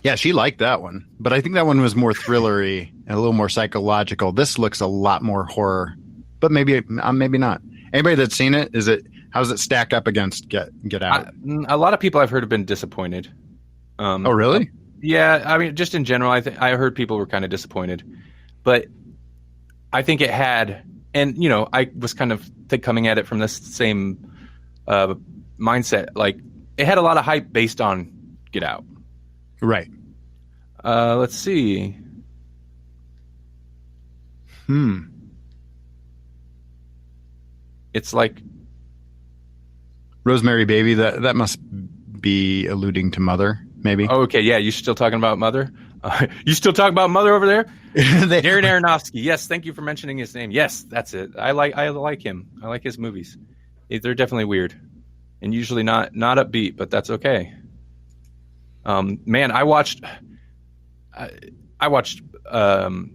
Yeah, she liked that one, but I think that one was more thrillery and a little more psychological. This looks a lot more horror, but maybe not. Anybody that's seen it, how does it stack up against Get Out? A lot of people I've heard have been disappointed. Oh, really? Yeah, I mean, just in general, I heard people were kind of disappointed, but I think it had, and I was kind of coming at it from this same mindset. Like, it had a lot of hype based on Get Out. Right. Let's see. It's like Rosemary Baby. That must be alluding to Mother, maybe. Oh, okay, yeah. You still talking about Mother? You still talking about Mother over there? Darren Aronofsky. Yes, thank you for mentioning his name. Yes, that's it. I like him. I like his movies. They're definitely weird, and usually not upbeat, but that's okay. Man, I watched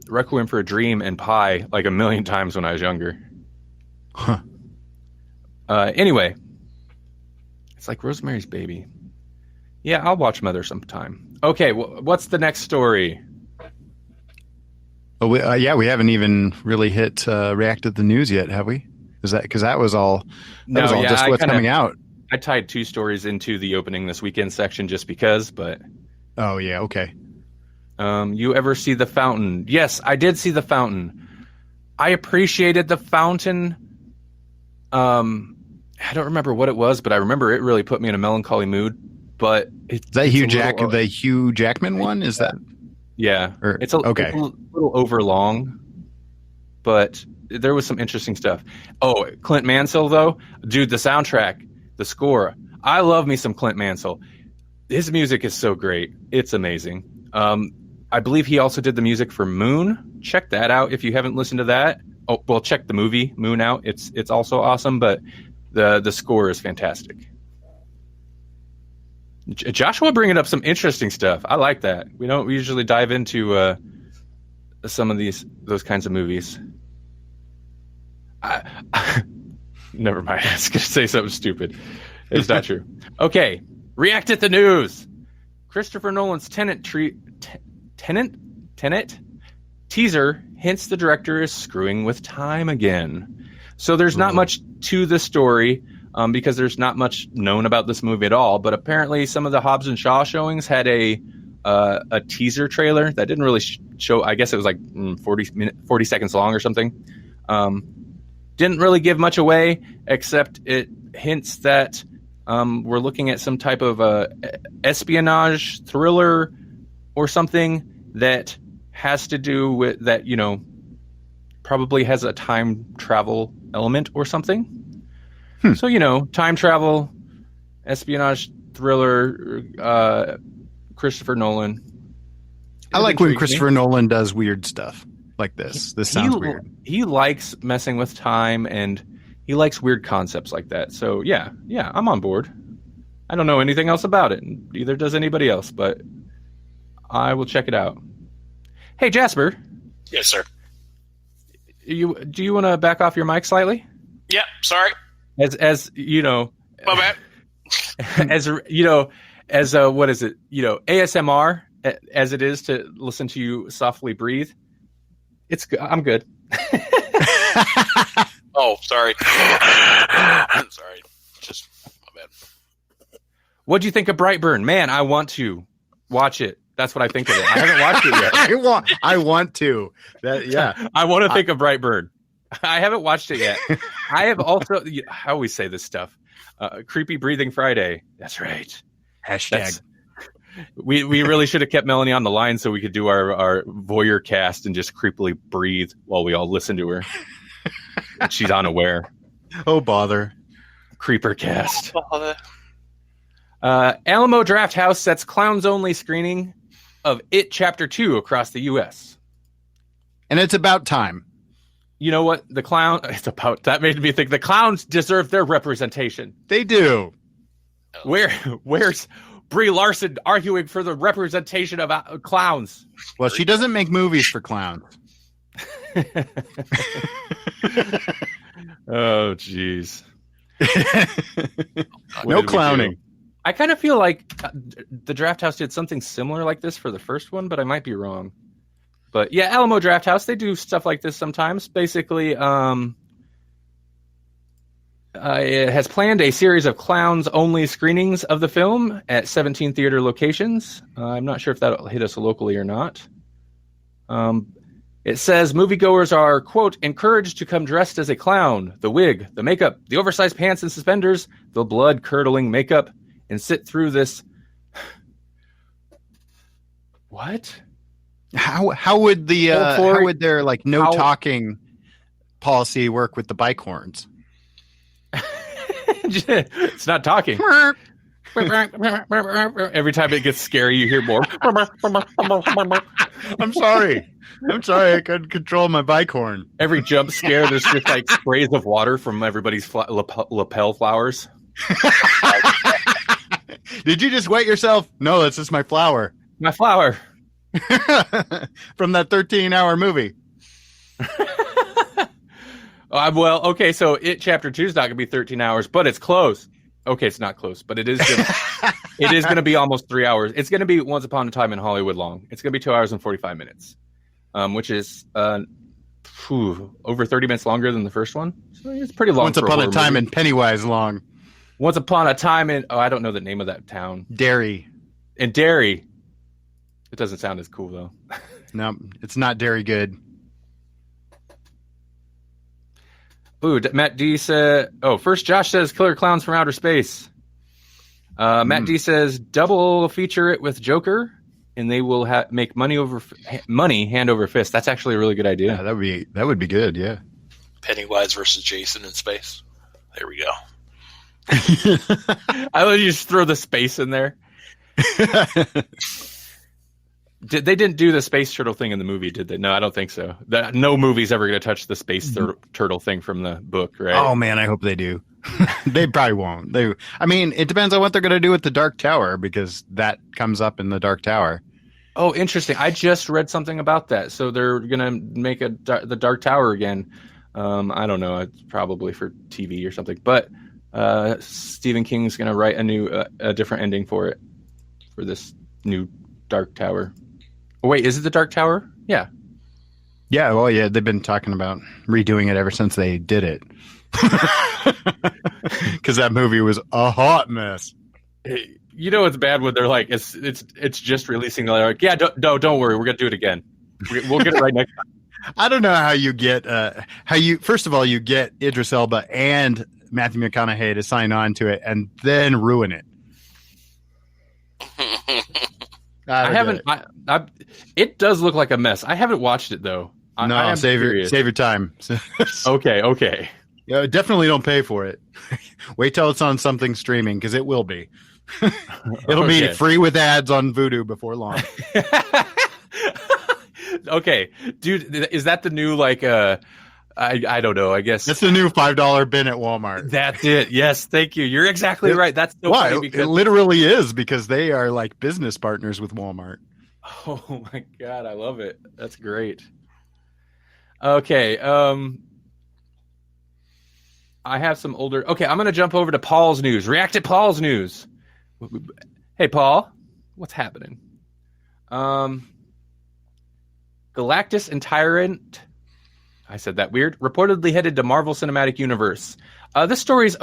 Requiem for a Dream and Pi like 1,000,000 times when I was younger. Huh. Anyway, it's like Rosemary's Baby. Yeah, I'll watch Mother sometime. Okay, what's the next story? Oh, we haven't even really hit reacted to the news yet, have we? Because that was all. Just what's coming out. I tied 2 stories into the opening this weekend section just because, but. Oh yeah, okay. You ever see The Fountain? Yes, I did see The Fountain. I appreciated The Fountain. I don't remember what it was, but I remember it really put me in a melancholy mood. But Is that the Hugh Jackman one? Is that? Yeah, Or, it's a little over long, but there was some interesting stuff. Oh, Clint Mansell though, dude, the soundtrack, the score. I love me some Clint Mansell. His music is so great; it's amazing. I believe he also did the music for Moon. Check that out if you haven't listened to that. Oh, well, check the movie Moon out. It's also awesome, but the score is fantastic. Joshua bringing up some interesting stuff. I like that. We don't usually dive into some of those kinds of movies. Never mind. I was going to say something stupid. It's not true. Okay. React at the news. Christopher Nolan's Tenet teaser hints the director is screwing with time again. So there's not much to the story. Because there's not much known about this movie at all, but apparently some of the Hobbs and Shaw showings had a teaser trailer that didn't really show. I guess it was like 40 seconds long or something. Didn't really give much away, except it hints that we're looking at some type of espionage thriller or something that has to do with that. Probably has a time travel element or something. So, time travel, espionage, thriller, Christopher Nolan. I like when Christopher Nolan does weird stuff like this. This sounds weird. He likes messing with time, and he likes weird concepts like that. So, yeah, I'm on board. I don't know anything else about it, and neither does anybody else, but I will check it out. Hey, Jasper. Yes, sir. Do you want to back off your mic slightly? Yep, sorry. As you know, my bad. as what is it? ASMR as it is to listen to you softly breathe. I'm good. Oh, sorry. I'm sorry. Just my bad. What do you think of Brightburn? Man, I want to watch it. That's what I think of it. I haven't watched it yet. I want to. I want to think of Brightburn. I haven't watched it yet. I have also. I always say this stuff. Creepy Breathing Friday. That's right. Hashtag. We really should have kept Melanie on the line so we could do our voyeur cast and just creepily breathe while we all listen to her. She's unaware. Oh, bother. Creeper cast. Bother. Alamo Drafthouse sets clowns-only screening of It Chapter 2 across the U.S. And it's about time. You know what? That made me think the clowns deserve their representation. They do. Where's Brie Larson arguing for the representation of clowns? Well, she doesn't make movies for clowns. Oh, jeez. No clowning. I kind of feel like the Drafthouse did something similar like this for the first one, but I might be wrong. But yeah, Alamo Drafthouse, they do stuff like this sometimes. Basically, it has planned a series of clowns-only screenings of the film at 17 theater locations. I'm not sure if that'll hit us locally or not. It says moviegoers are, quote, encouraged to come dressed as a clown, the wig, the makeup, the oversized pants and suspenders, the blood-curdling makeup, and sit through this. What? How would their talking policy work with the bike horns? It's not talking. Every time it gets scary, you hear more. I'm sorry. I couldn't control my bike horn. Every jump scare, there's just like sprays of water from everybody's lapel flowers. Did you just wet yourself? No, that's just my flower. My flower. From that 13-hour movie. Well, okay, so It Chapter 2 is not going to be 13 hours, but it's close. Okay, it's not close, but it is going to be almost 3 hours. It's going to be Once Upon a Time in Hollywood long. It's going to be 2 hours and 45 minutes, which is over 30 minutes longer than the first one. So it's pretty long. Once Upon a Time in Pennywise long. Once Upon a Time in... Oh, I don't know the name of that town. Derry. In Derry. It doesn't sound as cool, though. No, it's not Derry good. Ooh, Matt D said. Oh, first Josh says Killer Clowns from Outer Space. Matt D says double feature it with Joker, and they will make money hand over fist. That's actually a really good idea. Yeah, that would be good. Yeah. Pennywise versus Jason in space. There we go. I would just throw the space in there. They didn't do the space turtle thing in the movie, did they? No, I don't think so. No movie's ever going to touch the space turtle thing from the book, right? Oh man, I hope they do. They probably won't. I mean, it depends on what they're going to do with the Dark Tower, because that comes up in the Dark Tower. Oh, interesting. I just read something about that. So they're going to make the Dark Tower again. I don't know. It's probably for TV or something. But Stephen King's going to write a different ending for it, for this new Dark Tower. Oh, wait, is it the Dark Tower? Yeah. Yeah, well, yeah, they've been talking about redoing it ever since they did it. Because that movie was a hot mess. You know it's bad when they're like, it's just releasing. They're like, yeah, don't worry, we're gonna do it again. We'll get it right next time. I don't know how you get first of all you get Idris Elba and Matthew McConaughey to sign on to it and then ruin it. I haven't. It does look like a mess. I haven't watched it though. No, save your time. Okay. Yeah, definitely don't pay for it. Wait till it's on something streaming, because it will be. It'll be free with ads on Vudu before long. Okay, dude, is that the new I don't know. I guess it's the new $5 bin at Walmart. That's it. Yes, thank you. You're exactly right. That's so funny because it literally is, because they are like business partners with Walmart. Oh my god, I love it. That's great. Okay, I have some older. Okay, I'm going to jump over to Paul's news. React at Paul's news. Hey, Paul, what's happening? Galactus and Tyrant. I said that weird. Reportedly headed to Marvel Cinematic Universe. This story's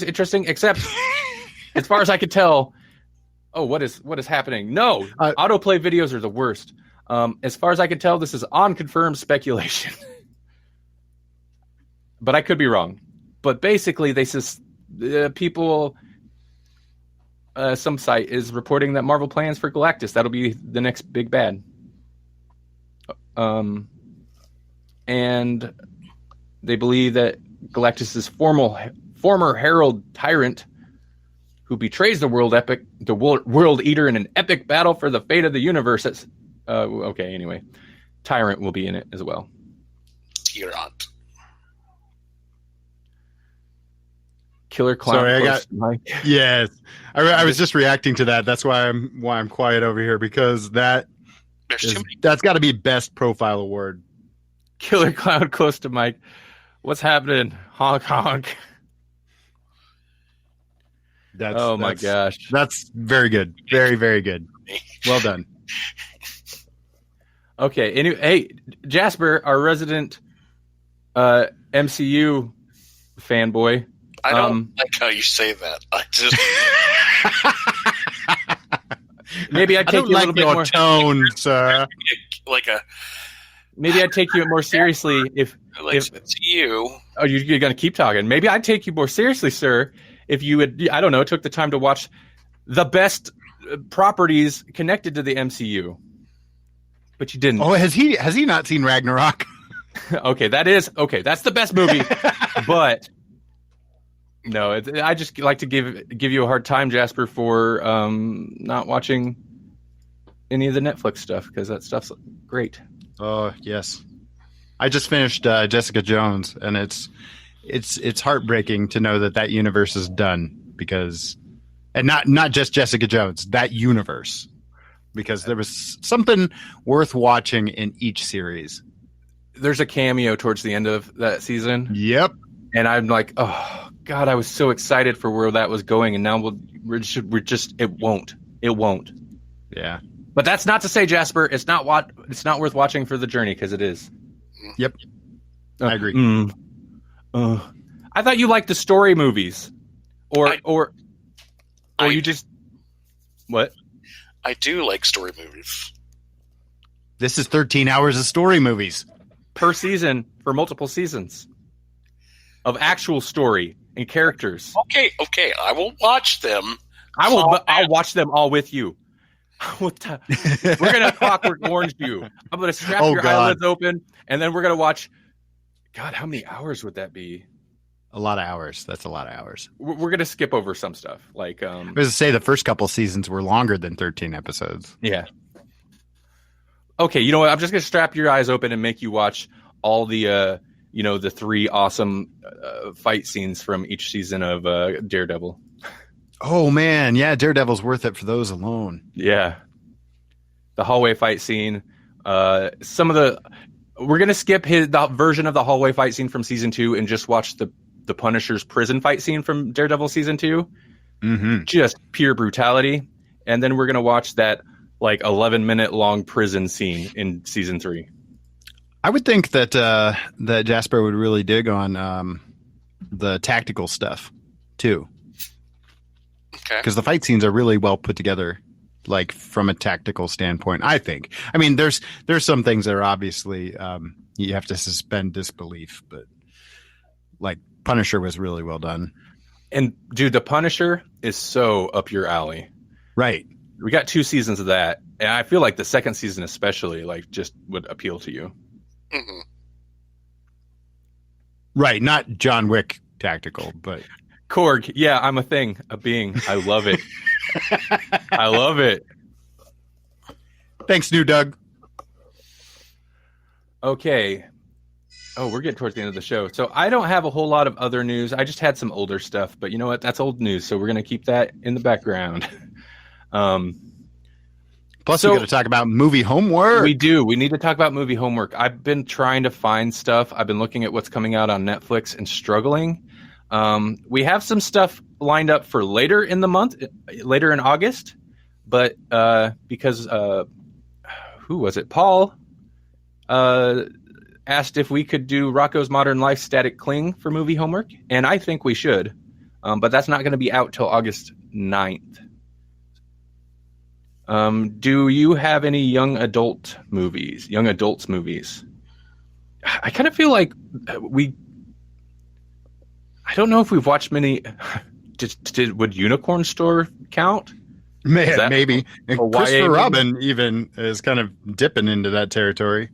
interesting, except as far as I could tell. Oh, what is happening? No, autoplay videos are the worst. As far as I can tell, this is unconfirmed speculation. But I could be wrong. But basically, they says people, some site is reporting that Marvel plans for Galactus. That'll be the next big bad. And they believe that Galactus's former herald Tyrant, who betrays the world eater in an epic battle for the fate of the universe. Okay, anyway, Tyrant will be in it as well. Tyrant. Killer Clown. Sorry, yes. I was just reacting to that. That's why I'm quiet over here, because that's got to be best profile award. Killer Clown close to Mike. What's happening? Honk honk. My gosh. That's very good. Very, very good. Well done. Okay. Anyway, hey, Jasper, our resident MCU fanboy. I don't like how you say that. I just maybe I'd take you a little bit more tone, sir. Maybe I'd take you more seriously if it's you. Oh, you're going to keep talking. Maybe I'd take you more seriously, sir, if you would. I don't know. Took the time to watch the best properties connected to the MCU, but you didn't. Oh, has he not seen Ragnarok? Okay, that's the best movie, but. No, I just like to give you a hard time, Jasper, for not watching any of the Netflix stuff, because that stuff's great. Oh yes, I just finished Jessica Jones, and it's heartbreaking to know that universe is done, and not just Jessica Jones, that universe, because there was something worth watching in each series. There's a cameo towards the end of that season. Yep, and I'm like, oh. God, I was so excited for where that was going, and now it won't. Yeah, but that's not to say, Jasper, it's not worth watching for the journey, because it is. Yep, I agree. I thought you liked the story movies, or you just what? I do like story movies. This is 13 hours of story movies per season for multiple seasons. of actual story and characters. Okay, I will watch them. I'll watch them all with you. We're gonna Clockwork Orange you. I'm gonna strap your eyelids open, and then we're gonna watch. God, how many hours would that be? A lot of hours. That's a lot of hours. We're gonna skip over some stuff. Like I was to say the first couple seasons were longer than 13 episodes. Yeah. Okay, you know what? I'm just gonna strap your eyes open and make you watch all the the 3 awesome fight scenes from each season of Daredevil. Oh man, yeah, Daredevil's worth it for those alone. Yeah, the hallway fight scene. We're gonna skip the version of the hallway fight scene from season 2 and just watch the Punisher's prison fight scene from Daredevil season 2. Mm-hmm. Just pure brutality, and then we're gonna watch that like 11-minute long prison scene in season 3. I would think that that Jasper would really dig on the tactical stuff too. Okay. Because the fight scenes are really well put together, like from a tactical standpoint. I think. I mean, there's some things that are obviously you have to suspend disbelief, but like Punisher was really well done. And dude, the Punisher is so up your alley. Right. We got 2 seasons of that, and I feel like the second season especially like just would appeal to you. Mm-hmm. Right. Not John Wick tactical, but. Korg, yeah, I'm a being. I love it. I love it. Thanks, new Doug. Okay. Oh, we're getting towards the end of the show. So I don't have a whole lot of other news. I just had some older stuff, but you know what? That's old news, so we're going to keep that in the background. Plus, we got to talk about movie homework. We do. We need to talk about movie homework. I've been trying to find stuff. I've been looking at what's coming out on Netflix and struggling. We have some stuff lined up for later in the month, later in August, but because who was it? Paul asked if we could do Rocko's Modern Life Static Cling for movie homework, and I think we should, but that's not going to be out till August 9th. Do you have any young adults movies? I kind of feel like I don't know if we've watched many. Would Unicorn Store count? Maybe. And Christopher YA Robin even is kind of dipping into that territory.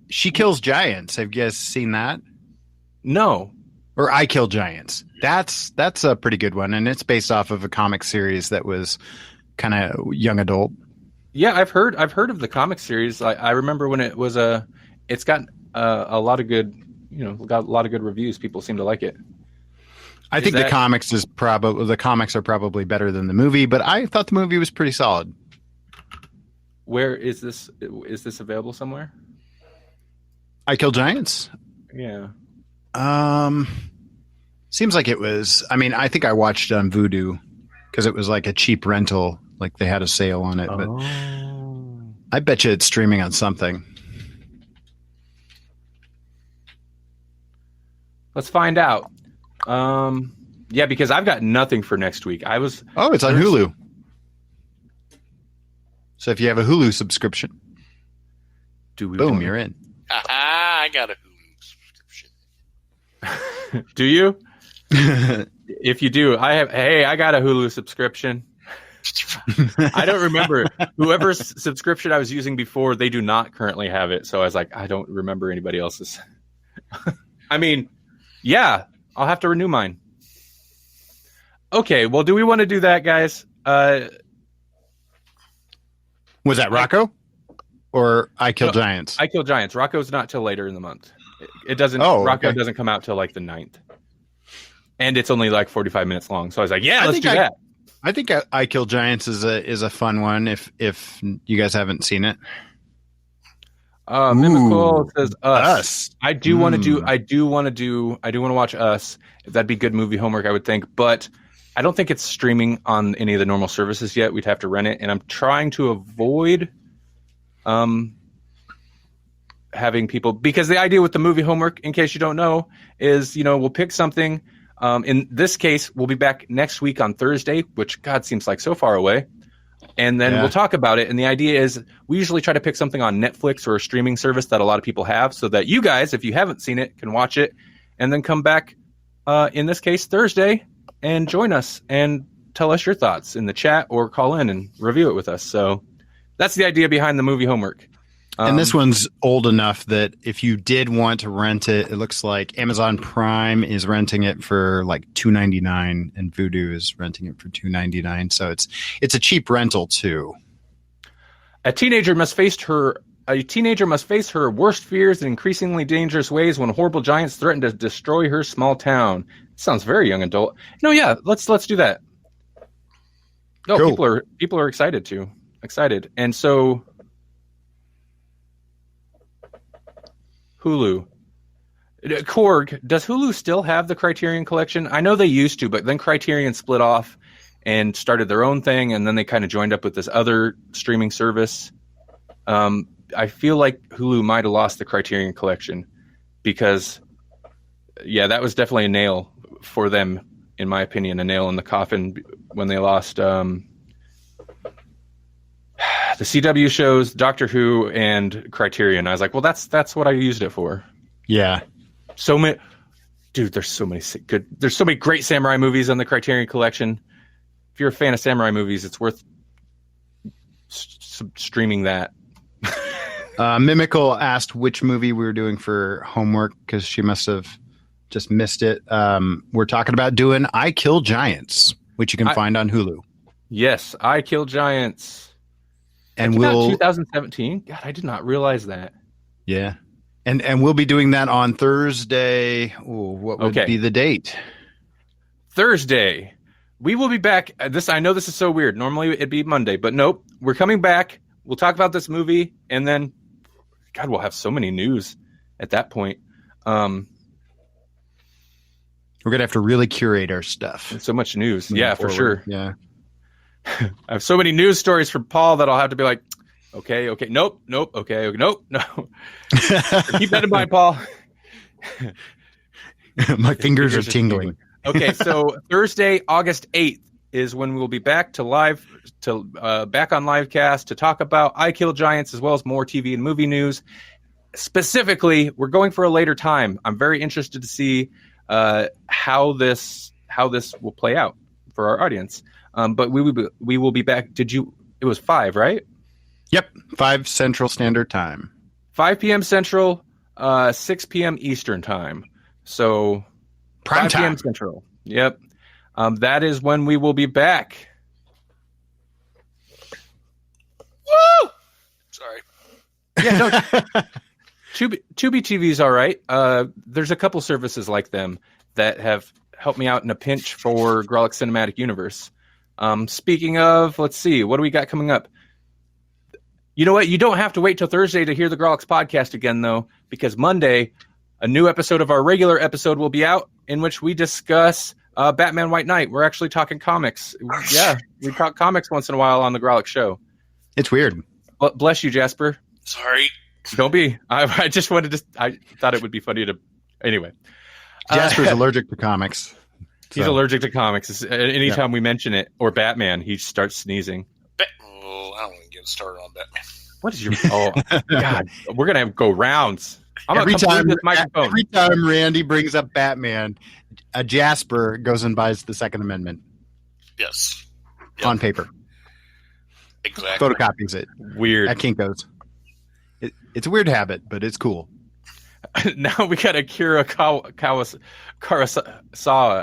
She Kills Giants? Have you guys seen that? No. Or I Kill Giants. That's a pretty good one, and it's based off of a comic series that was kind of young adult. Yeah, I've heard of the comic series. I remember when it was it's got a lot of good. Got a lot of good reviews. People seem to like it. I think the comics are probably better than the movie, but I thought the movie was pretty solid. Where is this? Is this available somewhere? I Kill Giants? Yeah. Seems like it was. I mean, I think I watched it on Vudu because it was like a cheap rental. Like they had a sale on it, but I bet you it's streaming on something. Let's find out. Yeah, because I've got nothing for next week. It's on Hulu. So if you have a Hulu subscription, boom, you're in. I got a Hulu subscription. Do you? If you do, I got a Hulu subscription. I don't remember whoever's subscription I was using before. They do not currently have it. So I was like, I don't remember anybody else's. I mean, yeah, I'll have to renew mine. Okay, well, do we want to do that, guys? Was that Rocko or I Kill Giants? I Kill Giants. Rocko's not till later in the month. It doesn't. Rocko doesn't come out till like the 9th, and it's only like 45 minutes long. So I was like, yeah, let's do that. I think I Kill Giants is a fun one if you guys haven't seen it. Mimical says Us. I do want to watch Us. That'd be good movie homework, I would think. But I don't think it's streaming on any of the normal services yet. We'd have to rent it, and I'm trying to avoid having people, because the idea with the movie homework, in case you don't know, is we'll pick something. In this case, we'll be back next week on Thursday, which God seems like so far away. and then we'll talk about it. And the idea is we usually try to pick something on Netflix or a streaming service that a lot of people have, so that you guys, if you haven't seen it, can watch it and then come back, in this case, Thursday, and join us and tell us your thoughts in the chat or call in and review it with us. So that's the idea behind the movie homework. And this one's old enough that if you did want to rent it, it looks like Amazon Prime is renting it for like $2.99 and Vudu is renting it for $2.99. So it's a cheap rental too. A teenager must face her worst fears in increasingly dangerous ways when horrible giants threaten to destroy her small town. Sounds very young adult. No, yeah, let's do that. No, cool. People are excited. And so Hulu. Korg, does Hulu still have the Criterion Collection? I know they used to, but then Criterion split off and started their own thing, and then they kind of joined up with this other streaming service. I feel like Hulu might have lost the Criterion Collection because, that was definitely a nail for them, in my opinion, a nail in the coffin when they lost the CW shows, Doctor Who, and Criterion. I was like, well, that's what I used it for. Yeah. So many, dude. There's so many great samurai movies on the Criterion Collection. If you're a fan of samurai movies, it's worth streaming that. Mimical asked which movie we were doing for homework because she must have just missed it. We're talking about doing I Kill Giants, which you can find on Hulu. Yes, I Kill Giants. And we'll 2017. God, I did not realize that. Yeah, and we'll be doing that on Thursday. Ooh, what would be the date? Thursday. We will be back. I know this is so weird. Normally it'd be Monday, but nope. We're coming back. We'll talk about this movie, and then, God, we'll have so many news at that point. We're gonna have to really curate our stuff. So much news. Yeah, for sure. Yeah. I have so many news stories from Paul that I'll have to be like, okay, nope, okay, nope, no. Keep that in mind, Paul. My fingers are tingling. Okay, so Thursday, August 8th is when we'll be back back on Livecast to talk about I Kill Giants as well as more TV and movie news. Specifically, we're going for a later time. I'm very interested to see how this will play out for our audience. But we will be back. It was 5, right? Yep. 5 Central Standard Time. 5 p.m. Central, 6 p.m. Eastern Time. So Prime 5 p.m. time. Central. Yep. That is when we will be back. Woo! Sorry. Yeah, no. Tubi TV is all right. There's a couple services like them that have helped me out in a pinch for Grawlix Cinematic Universe. Speaking of, let's see, what do we got coming up? You know what? You don't have to wait till Thursday to hear the Grawlix podcast again, though, because Monday, a new episode of our regular episode will be out in which we discuss Batman White Knight. We're actually talking comics. Yeah, we talk comics once in a while on the Grawlix show. It's weird. Bless you, Jasper. Sorry. Don't be. I just wanted to. I thought it would be funny to. Anyway. Jasper's allergic to comics. He's allergic to comics. Anytime we mention it or Batman, he starts sneezing. I don't want to get started on Batman. What is your? Oh God, we're gonna go rounds. I'm every gonna time this microphone. Every time Randy brings up Batman, a Jasper goes and buys the Second Amendment. Yes. On paper. Exactly. Photocopies it. Weird. At Kinko's. It's a weird habit, but it's cool. Now we got Akira Kurosawa.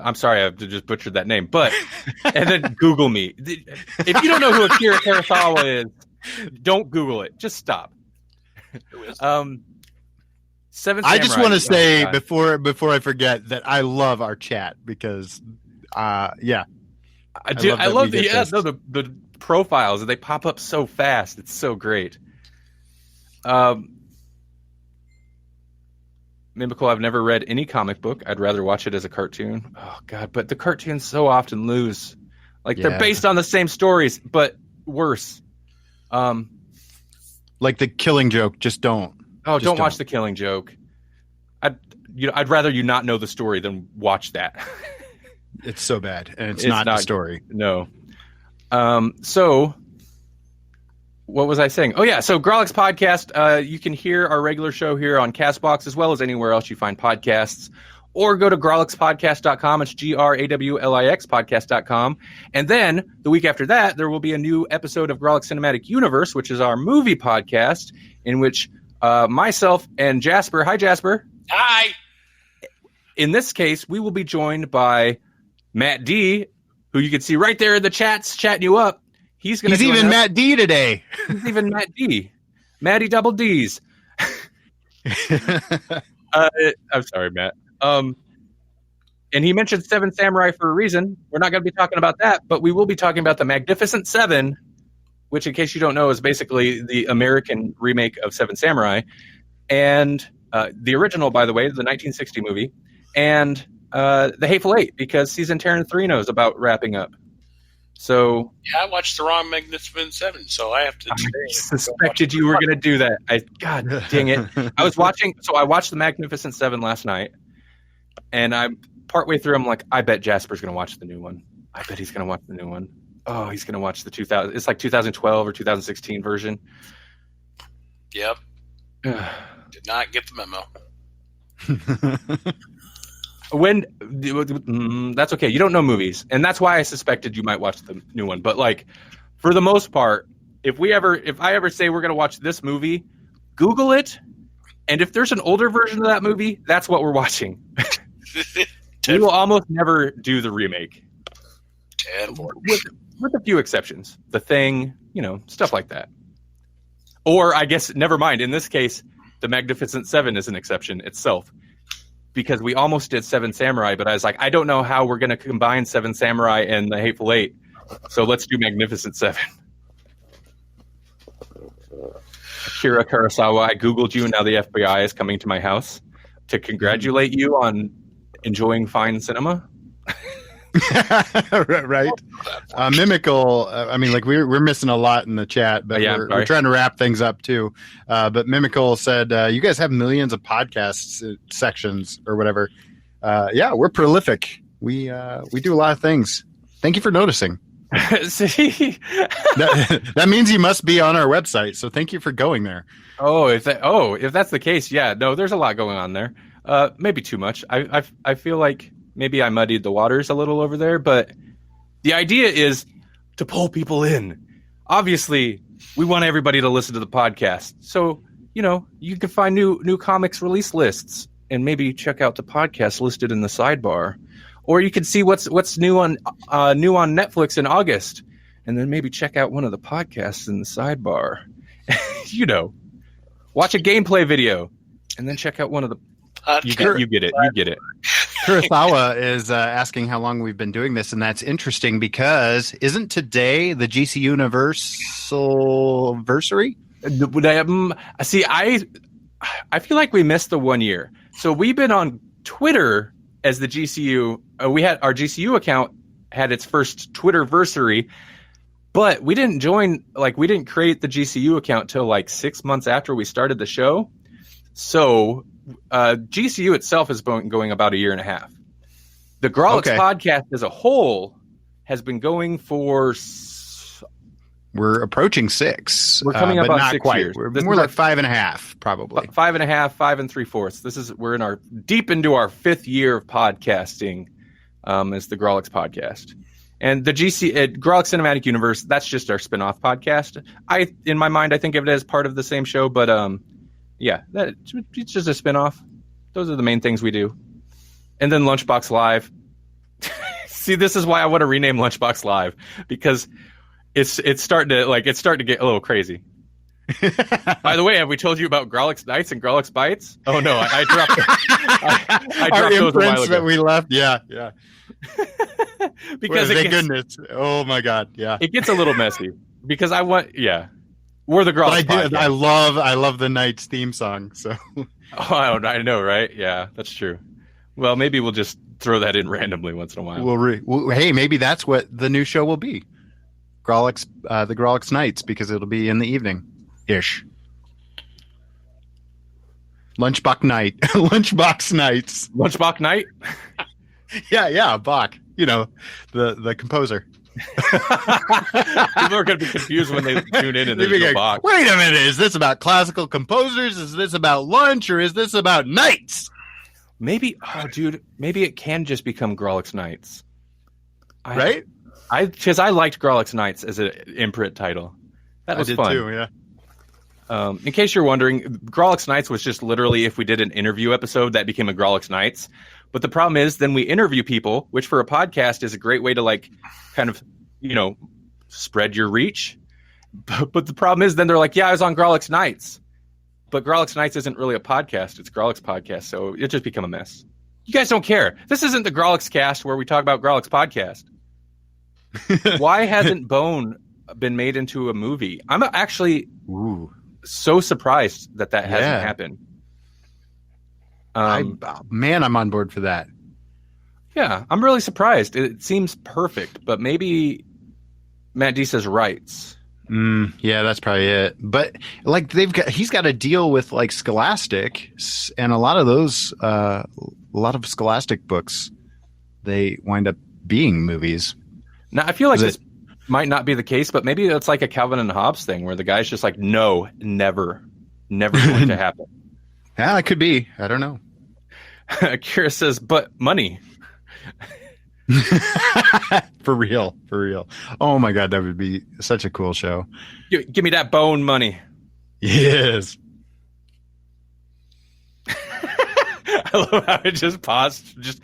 I'm sorry, I just butchered that name. But and then Google me. If you don't know who Akira Kurosawa is, don't Google it. Just stop. Seven. I just want to say before I forget that I love our chat because, I love the profiles and they pop up so fast. It's so great. Mimical, I've never read any comic book. I'd rather watch it as a cartoon. Oh God, but the cartoons so often lose. They're based on the same stories, but worse. Like The Killing Joke, just don't. Oh, don't watch The Killing Joke. I'd rather you not know the story than watch that. It's so bad, and it's not the story. No. So what was I saying? Oh, yeah. So Grawlix Podcast, you can hear our regular show here on CastBox as well as anywhere else you find podcasts. Or go to grawlixpodcast.com. It's GRAWLIX podcast.com. And then the week after that, there will be a new episode of Grawlix Cinematic Universe, which is our movie podcast, in which myself and Jasper, hi, Jasper. Hi. In this case, we will be joined by Matt D, who you can see right there in the chats, chatting you up. He's even Matt D today. He's even Matt D. Matty double D's. I'm sorry, Matt. And he mentioned Seven Samurai for a reason. We're not going to be talking about that, but we will be talking about the Magnificent Seven, which, in case you don't know, is basically the American remake of Seven Samurai. And the original, by the way, the 1960 movie. And The Hateful Eight, because season Tarantino is about wrapping up. So yeah, I watched the wrong Magnificent Seven, so I have to. I suspected you were going to do that. God dang it! I watched the Magnificent Seven last night, and I'm partway through. I'm like, I bet Jasper's going to watch the new one. I bet he's going to watch the new one. Oh, he's going to watch the 2000. It's like 2012 or 2016 version. Yep. Did not get the memo. That's okay. You don't know movies, and that's why I suspected you might watch the new one. But like, for the most part, if I ever say we're going to watch this movie, Google it, and if there's an older version of that movie, that's what we're watching. We will almost never do the remake, with a few exceptions. The Thing, stuff like that. Or I guess never mind. In this case, the Magnificent Seven is an exception itself. Because we almost did Seven Samurai, but I was like, I don't know how we're going to combine Seven Samurai and The Hateful Eight. So let's do Magnificent Seven. Akira Kurosawa, I Googled you, and now the FBI is coming to my house to congratulate you on enjoying fine cinema. Right. Mimical, we're missing a lot in the chat, but we're trying to wrap things up too. But Mimical said, you guys have millions of podcasts sections or whatever. We're prolific. We do a lot of things. Thank you for noticing. See, that means you must be on our website. So thank you for going there. If that's the case, yeah, no, there's a lot going on there. Maybe too much. I feel like maybe I muddied the waters a little over there, but the idea is to pull people in. Obviously, we want everybody to listen to the podcast. So, you can find new comics release lists and maybe check out the podcast listed in the sidebar. Or you can see what's new on Netflix in August, and then maybe check out one of the podcasts in the sidebar. Watch a gameplay video, and then check out one of the You get it. Kurosawa is asking how long we've been doing this, and that's interesting because isn't today the GC Universal anniversary? See, I feel like we missed the 1 year. So we've been on Twitter as the GCU. We had our GCU account had its first Twitterversary, but we didn't create the GCU account till 6 months after we started the show. So GCU itself has been going about a year and a half. The Grawlix podcast as a whole has been going for... We're approaching 6. We're coming up on not 6 quite. years. We're more like 5.5, probably. 5.5, 5 3/4. We're deep into our 5th year of podcasting as the Grawlix podcast. And the Grawlix Cinematic Universe, that's just our spin-off podcast. In my mind, I think of it as part of the same show, but it's just a spin-off. Those are the main things we do. And then Lunchbox Live. See, this is why I want to rename Lunchbox Live, because it's starting to get a little crazy. By the way, have we told you about Grawlix Nights and Grawlix Bites? Oh no, I dropped I dropped those a while ago. That we left. Yeah. Because goodness. Oh my God. Yeah. It gets a little messy because we're the Grawlix podcast. I love the Nights theme song. So. I know, right? Yeah, that's true. Well, maybe we'll just throw that in randomly once in a while. Hey, maybe that's what the new show will be. Grawlix, the Grawlix Nights, because it'll be in the evening-ish. Lunchbox Night. Lunchbox Nights. Lunchbox Night? Yeah, Bach. The composer. People are going to be confused when they tune in and there's no box. Wait a minute, is this about classical composers? Is this about lunch? Or is this about knights? Maybe, maybe it can just become Grawlix Knights. Right? Because I liked Grawlix Knights as an imprint title. That was fun. Too, yeah. In case you're wondering, Grawlix Knights was just literally if we did an interview episode, that became a Grawlix Knights. But the problem is then we interview people, which for a podcast is a great way to like kind of, spread your reach. But the problem is then they're like, yeah, I was on Grawlix Knights. But Grawlix Knights isn't really a podcast. It's Grawlix Podcast. So it just become a mess. You guys don't care. This isn't the Grawlix Cast where we talk about Grawlix Podcast. Why hasn't Bone been made into a movie? I'm actually so surprised that hasn't happened. I'm on board for that. Yeah, I'm really surprised. It seems perfect, but maybe Matt D says rights. Yeah, that's probably it. But like he's got a deal with like Scholastic, and a lot of those, a lot of Scholastic books, they wind up being movies. Now I feel like this might not be the case, but maybe it's like a Calvin and Hobbes thing where the guy's just like, no, never going to happen. Yeah, it could be. I don't know. Kira says, but money. For real. Oh my God, that would be such a cool show. Give me that Bone money. Yes. I love how it just paused. Just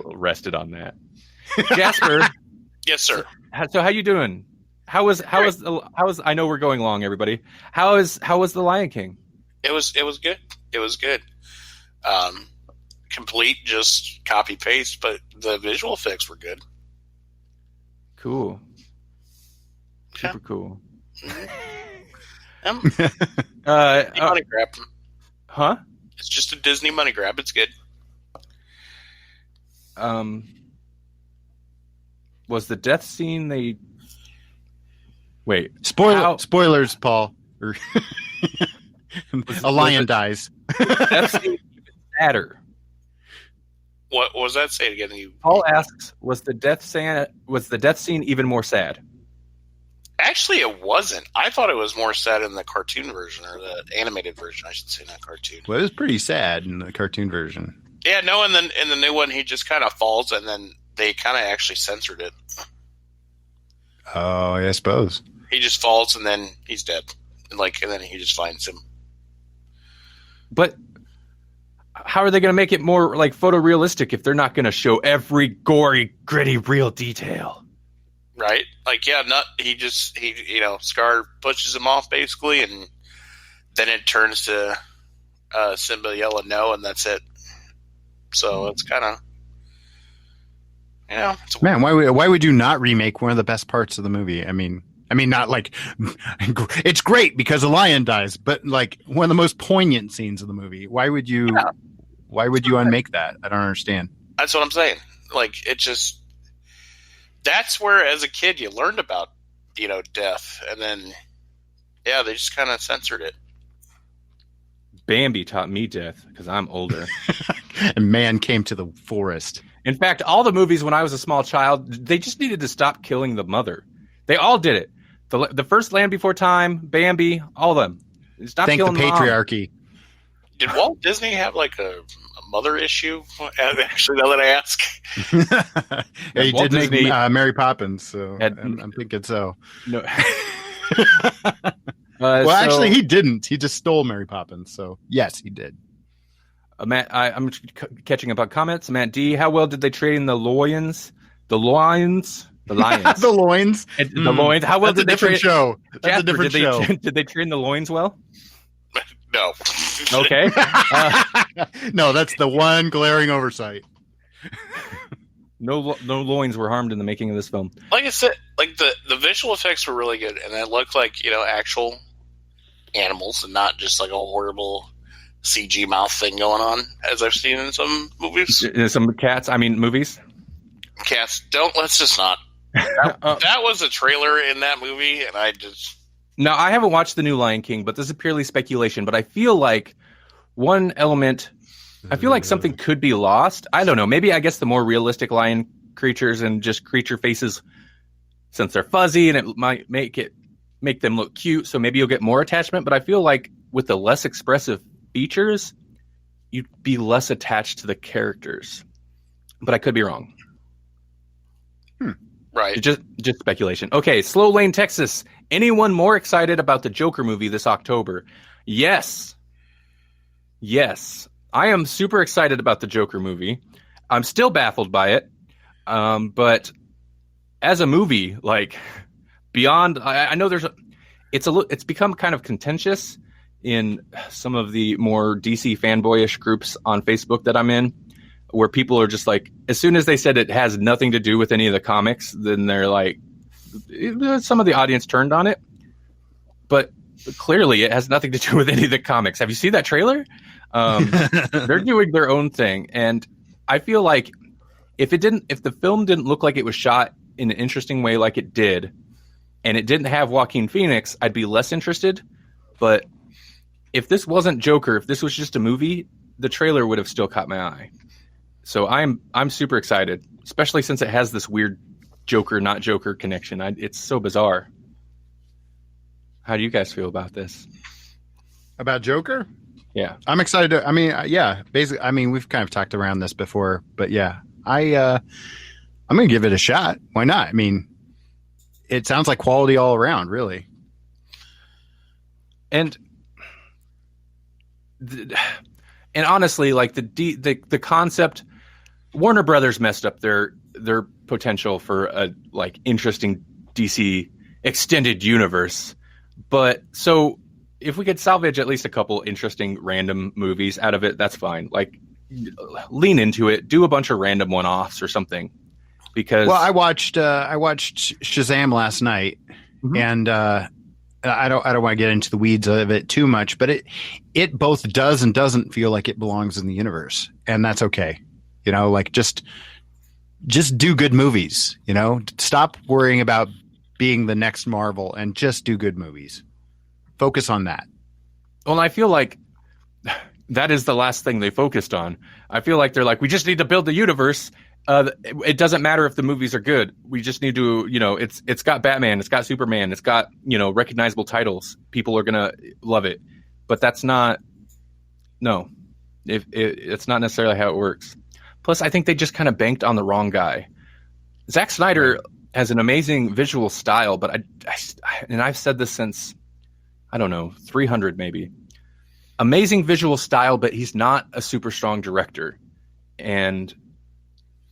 rested on that. Jasper. Yes, sir. So how you doing? How was I know we're going long, everybody. How was The Lion King? It was good. It was good. Complete, just copy paste, but the visual effects were good. Cool. Yeah. Super cool. Money grab. Huh? It's just a Disney money grab. It's good. Was the death scene Wait. Spoilers, Paul. A lion dies. Death scene sadder. What was that? Say it again. Paul asks, was the death scene even more sad? Actually, it wasn't. I thought it was more sad in the cartoon version, or the animated version, I should say, not cartoon. Well, it was pretty sad in the cartoon version. Yeah, no, and then in the new one, he just kind of falls, and then they kind of actually censored it. Oh, I suppose. He just falls, and then he's dead. And then he just finds him. But how are they going to make it more like photorealistic if they're not going to show every gory, gritty, real detail? Right? Scar pushes him off basically, and then it turns to Simba yelling no, and that's it. So it's kind of, man, why would you not remake one of the best parts of the movie? I mean, not like it's great because a lion dies, but like one of the most poignant scenes of the movie. Why would you unmake that? I don't understand. That's what I'm saying. Like, it just, that's where as a kid you learned about, death. And then, they just kind of censored it. Bambi taught me death because I'm older. And man came to the forest. In fact, all the movies when I was a small child, they just needed to stop killing the mother. They all did it. The first Land Before Time, Bambi, all of them. Stop killing the patriarchy. Mom. Did Walt Disney have like a mother issue? Actually, now that I ask. Yeah, he did make Mary Poppins, so I'm thinking so. No. Actually, he didn't. He just stole Mary Poppins, so yes, he did. Matt, I'm catching up on comments. Matt D, how well did they train the lions? The lions. The loins. The loins. How well did they train? Show. That's Jasper, a different show. Did they train the loins well? No. Okay. No, that's the one glaring oversight. No loins were harmed in the making of this film. Like I said, like the visual effects were really good, and it looked like actual animals and not just like a horrible CG mouth thing going on, as I've seen in some movies. Some cats. I mean, movies. Cats. Let's just not. That was a trailer in that movie, and I just. No, I haven't watched the new Lion King, but this is purely speculation. But I feel like one element, I feel like something could be lost. I don't know. Maybe I guess the more realistic lion creatures and just creature faces since they're fuzzy and it might make them look cute. So maybe you'll get more attachment. But I feel like with the less expressive features, you'd be less attached to the characters. But I could be wrong. Right. Just speculation. Okay, Slow Lane, Texas. Anyone more excited about the Joker movie this October? Yes. I am super excited about the Joker movie. I'm still baffled by it. But as a movie, like beyond, I know it's become kind of contentious in some of the more DC fanboyish groups on Facebook that I'm in, where people are just like, as soon as they said it has nothing to do with any of the comics, then they're like, some of the audience turned on it. But clearly it has nothing to do with any of the comics. Have you seen that trailer? They're doing their own thing. And I feel like if the film didn't look like it was shot in an interesting way like it did, and it didn't have Joaquin Phoenix, I'd be less interested. But if this wasn't Joker, if this was just a movie, the trailer would have still caught my eye. So I'm super excited, especially since it has this weird Joker, not Joker connection. It's so bizarre. How do you guys feel about this? About Joker? Yeah. I'm excited basically, we've kind of talked around this before, but yeah, I'm going to give it a shot. Why not? I mean, it sounds like quality all around, really. And honestly, like the concept, Warner Brothers messed up their potential for a like interesting DC extended universe. But so if we could salvage at least a couple interesting random movies out of it, that's fine. Like lean into it, do a bunch of random one-offs or something. Because I watched Shazam last night, and I don't want to get into the weeds of it too much, but it both does and doesn't feel like it belongs in the universe, and that's okay. You know, like just do good movies. You know, stop worrying about being the next Marvel and just do good movies. Focus on that. Well, I feel like that is the last thing they focused on. I feel like they're like, we just need to build the universe. It doesn't matter if the movies are good. We just need to, it's got Batman, it's got Superman, it's got, recognizable titles. People are going to love it. But that's not, no, it's not necessarily how it works. Plus, I think they just kind of banked on the wrong guy. Zack Snyder has an amazing visual style, but and I've said this since, 300 maybe. Amazing visual style, but he's not a super strong director. And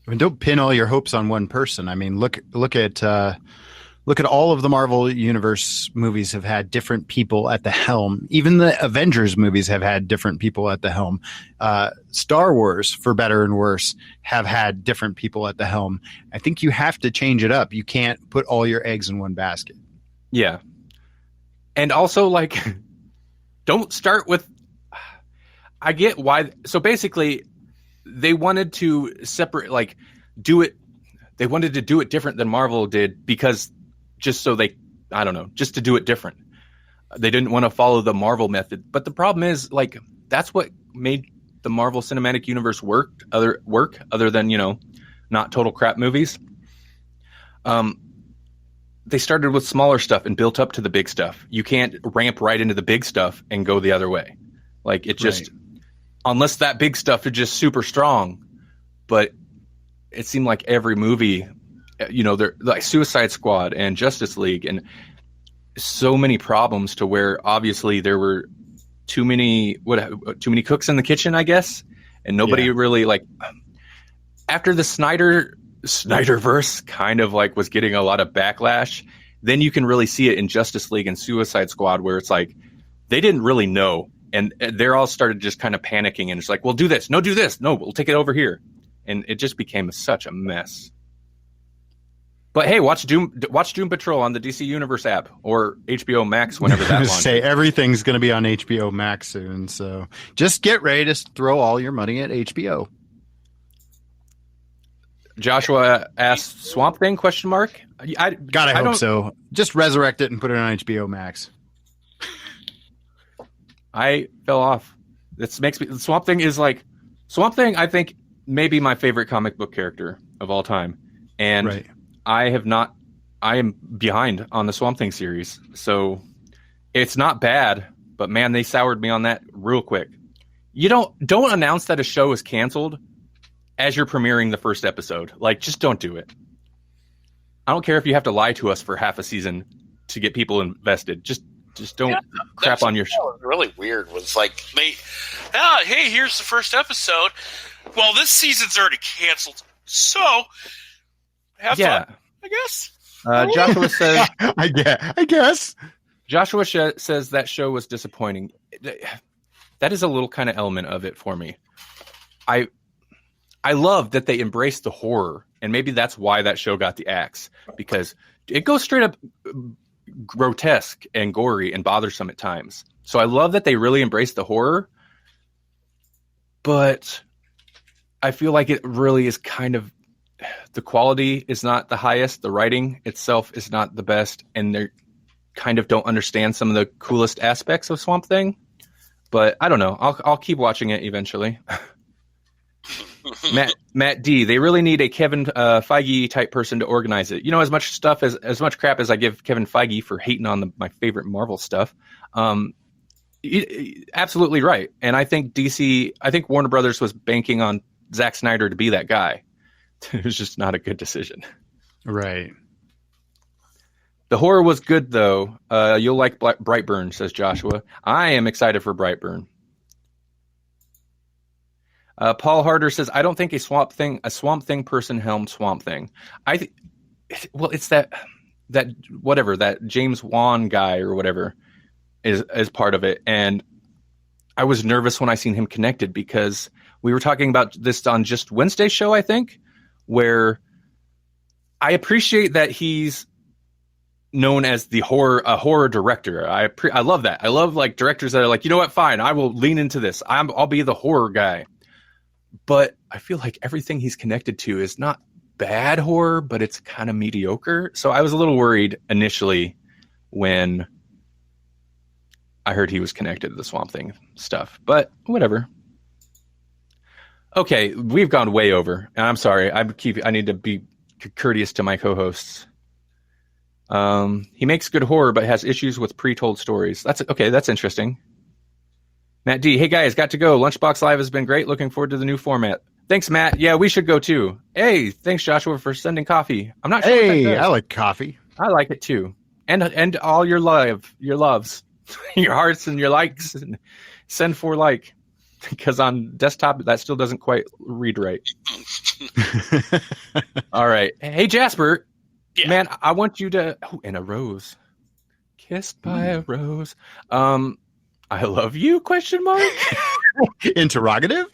I mean, don't pin all your hopes on one person. I mean, look at all of the Marvel Universe movies have had different people at the helm. Even the Avengers movies have had different people at the helm. Star Wars, for better and worse, have had different people at the helm. I think you have to change it up. You can't put all your eggs in one basket. Yeah. And also, don't start with... I get why... So basically... They wanted to separate, do it. They wanted to do it different than Marvel did because just to do it different. They didn't want to follow the Marvel method. But the problem is, that's what made the Marvel Cinematic Universe work other than, not total crap movies. They started with smaller stuff and built up to the big stuff. You can't ramp right into the big stuff and go the other way. Unless that big stuff is just super strong. But it seemed like every movie, they're like Suicide Squad and Justice League and so many problems to where obviously there were too many cooks in the kitchen, I guess. And nobody really after the Snyderverse kind of was getting a lot of backlash, then you can really see it in Justice League and Suicide Squad where it's they didn't really know. And they're all started just kind of panicking and it's we'll do this. No, do this. No, we'll take it over here. And it just became such a mess. But hey, watch Doom Patrol on the DC Universe app or HBO Max whenever that launches. Say everything's going to be on HBO Max soon. So just get ready to throw all your money at HBO. Joshua asked Swamp Thing ? I hope so. Just resurrect it and put it on HBO Max. I fell off. This makes me. Swamp Thing is Swamp Thing. I think maybe my favorite comic book character of all time, and I have not I am behind on the Swamp Thing series, so it's not bad. But man, they soured me on that real quick. You don't announce that a show is canceled as you're premiering the first episode. Like, just don't do it. I don't care if you have to lie to us for half a season to get people invested. Just don't crap on your show. Was really weird. Was like hey, here's the first episode. Well, this season's already canceled, so have fun, I guess. Joshua says, I guess. Joshua says that show was disappointing. That is a little kind of element of it for me. I love that they embraced the horror, and maybe that's why that show got the axe, because it goes straight up grotesque and gory and bothersome at times. So I love that they really embraced the horror, but I feel like it really is kind of, the quality is not the highest, the writing itself is not the best, and they kind of don't understand some of the coolest aspects of Swamp Thing. But I don't know. I'll keep watching it eventually. Matt D. They really need a Kevin Feige type person to organize it. You know, as much crap as I give Kevin Feige for hating on my favorite Marvel stuff. Absolutely right. And I think Warner Brothers was banking on Zack Snyder to be that guy. It was just not a good decision. Right. The horror was good, though. You'll like Brightburn, says Joshua. I am excited for Brightburn. Paul Harder says, I don't think a Swamp Thing person helmed Swamp Thing. It's that whatever, that James Wan guy or whatever is part of it. And I was nervous when I seen him connected, because we were talking about this on Just Wednesday's show, I think, where I appreciate that he's known as a horror director. I love that. I love like directors that are like, you know what, fine, I will lean into this. I'll be the horror guy. But I feel like everything he's connected to is not bad horror, but it's kind of mediocre. So I was a little worried initially when I heard he was connected to the Swamp Thing stuff, but whatever. Okay, we've gone way over, and I'm sorry. I need to be courteous to my co-hosts. He makes good horror, but has issues with pre-told stories. That's interesting. Matt D. Hey guys, got to go. Lunchbox Live has been great. Looking forward to the new format. Thanks, Matt. Yeah, we should go too. Hey, thanks, Joshua, for sending coffee. I'm not sure. Hey, I like coffee. I like it too, and all your loves, your hearts and your likes, and send for like, because on desktop that still doesn't quite read right. All right. Hey, Jasper. Yeah. Man, I want you to. Oh, and a rose, kissed by a rose. I love you? ? Interrogative.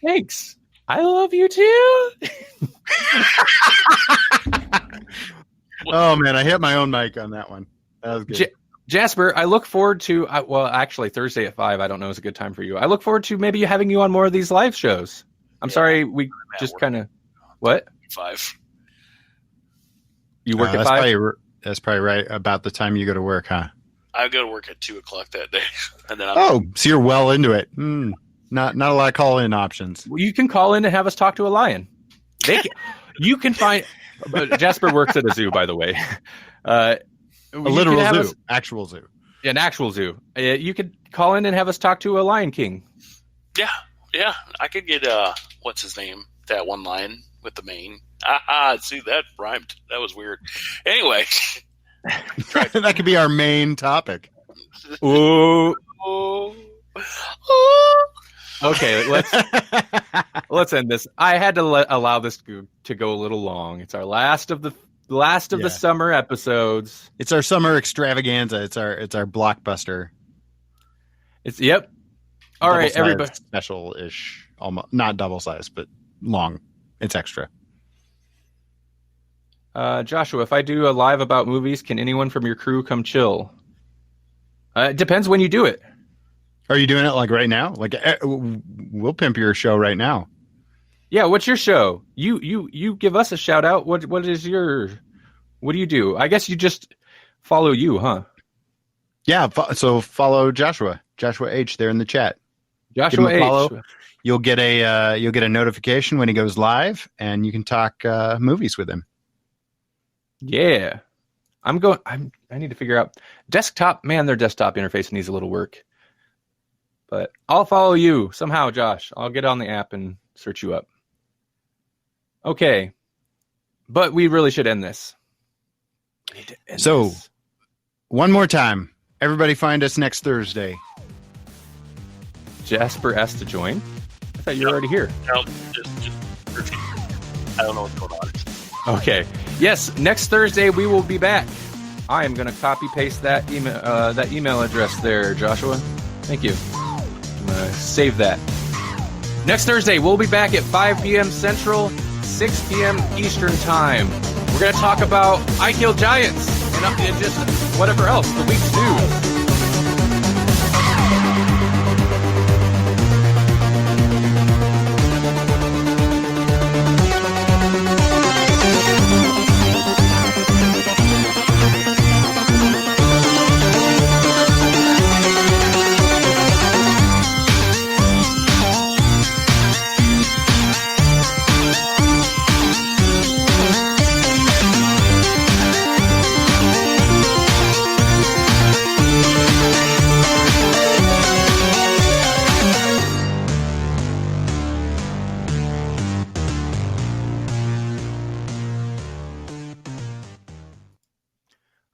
Thanks. I love you too. Oh man, I hit my own mic on that one. That was good. Jasper, I look forward to. Actually, Thursday at 5. I don't know is a good time for you. I look forward to maybe having you on more of these live shows. I'm sorry, we just kind of. What? 5. You work at 5? That's probably right about the time you go to work, huh? I go to work at 2:00 that day, and then so you're well into it. Not a lot of call-in options. Well, you can call in and have us talk to a lion. You can find. Jasper works at a zoo, by the way. A literal zoo, actual zoo. Yeah, an actual zoo. You could call in and have us talk to a Lion King. Yeah. I could get what's his name? That one lion with the mane. See, that rhymed. That was weird. Anyway. That could be our main topic. Ooh. Okay, let's end this. I had to allow this to go a little long. It's our last of the summer episodes. It's our summer extravaganza. It's our blockbuster. Yep. All right, everybody. Special-ish, almost not double size, but long. It's extra. Joshua, if I do a live about movies, can anyone from your crew come chill? It depends when you do it. Are you doing it like right now? Like we'll pimp your show right now. Yeah, what's your show? You give us a shout out. What do you do? I guess you just follow you, huh? Yeah, so follow Joshua H there in the chat. Joshua H. Follow. You'll get a notification when he goes live, and you can talk movies with him. Yeah. I need to figure out desktop. Man, their desktop interface needs a little work. But I'll follow you somehow, Josh. I'll get on the app and search you up. Okay. But we really should end this. One more time. Everybody find us next Thursday. Jasper asked to join. I thought you were already here. No, just I don't know what's going on. Okay. Yes, next Thursday we will be back. I am going to copy paste that email address there, Joshua. Thank you. I'm going to save that. Next Thursday we'll be back at 5 p.m. Central, 6 p.m. Eastern Time. We're going to talk about I Kill Giants and just whatever else the week's news.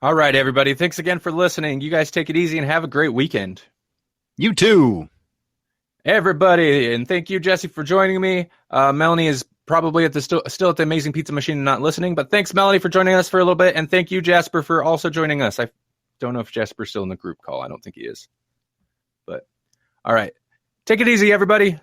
All right, everybody. Thanks again for listening. You guys take it easy and have a great weekend. You too. Everybody. And thank you, Jesse, for joining me. Melanie is probably still at the Amazing Pizza Machine and not listening. But thanks, Melanie, for joining us for a little bit. And thank you, Jasper, for also joining us. I don't know if Jasper's still in the group call. I don't think he is. But all right. Take it easy, everybody.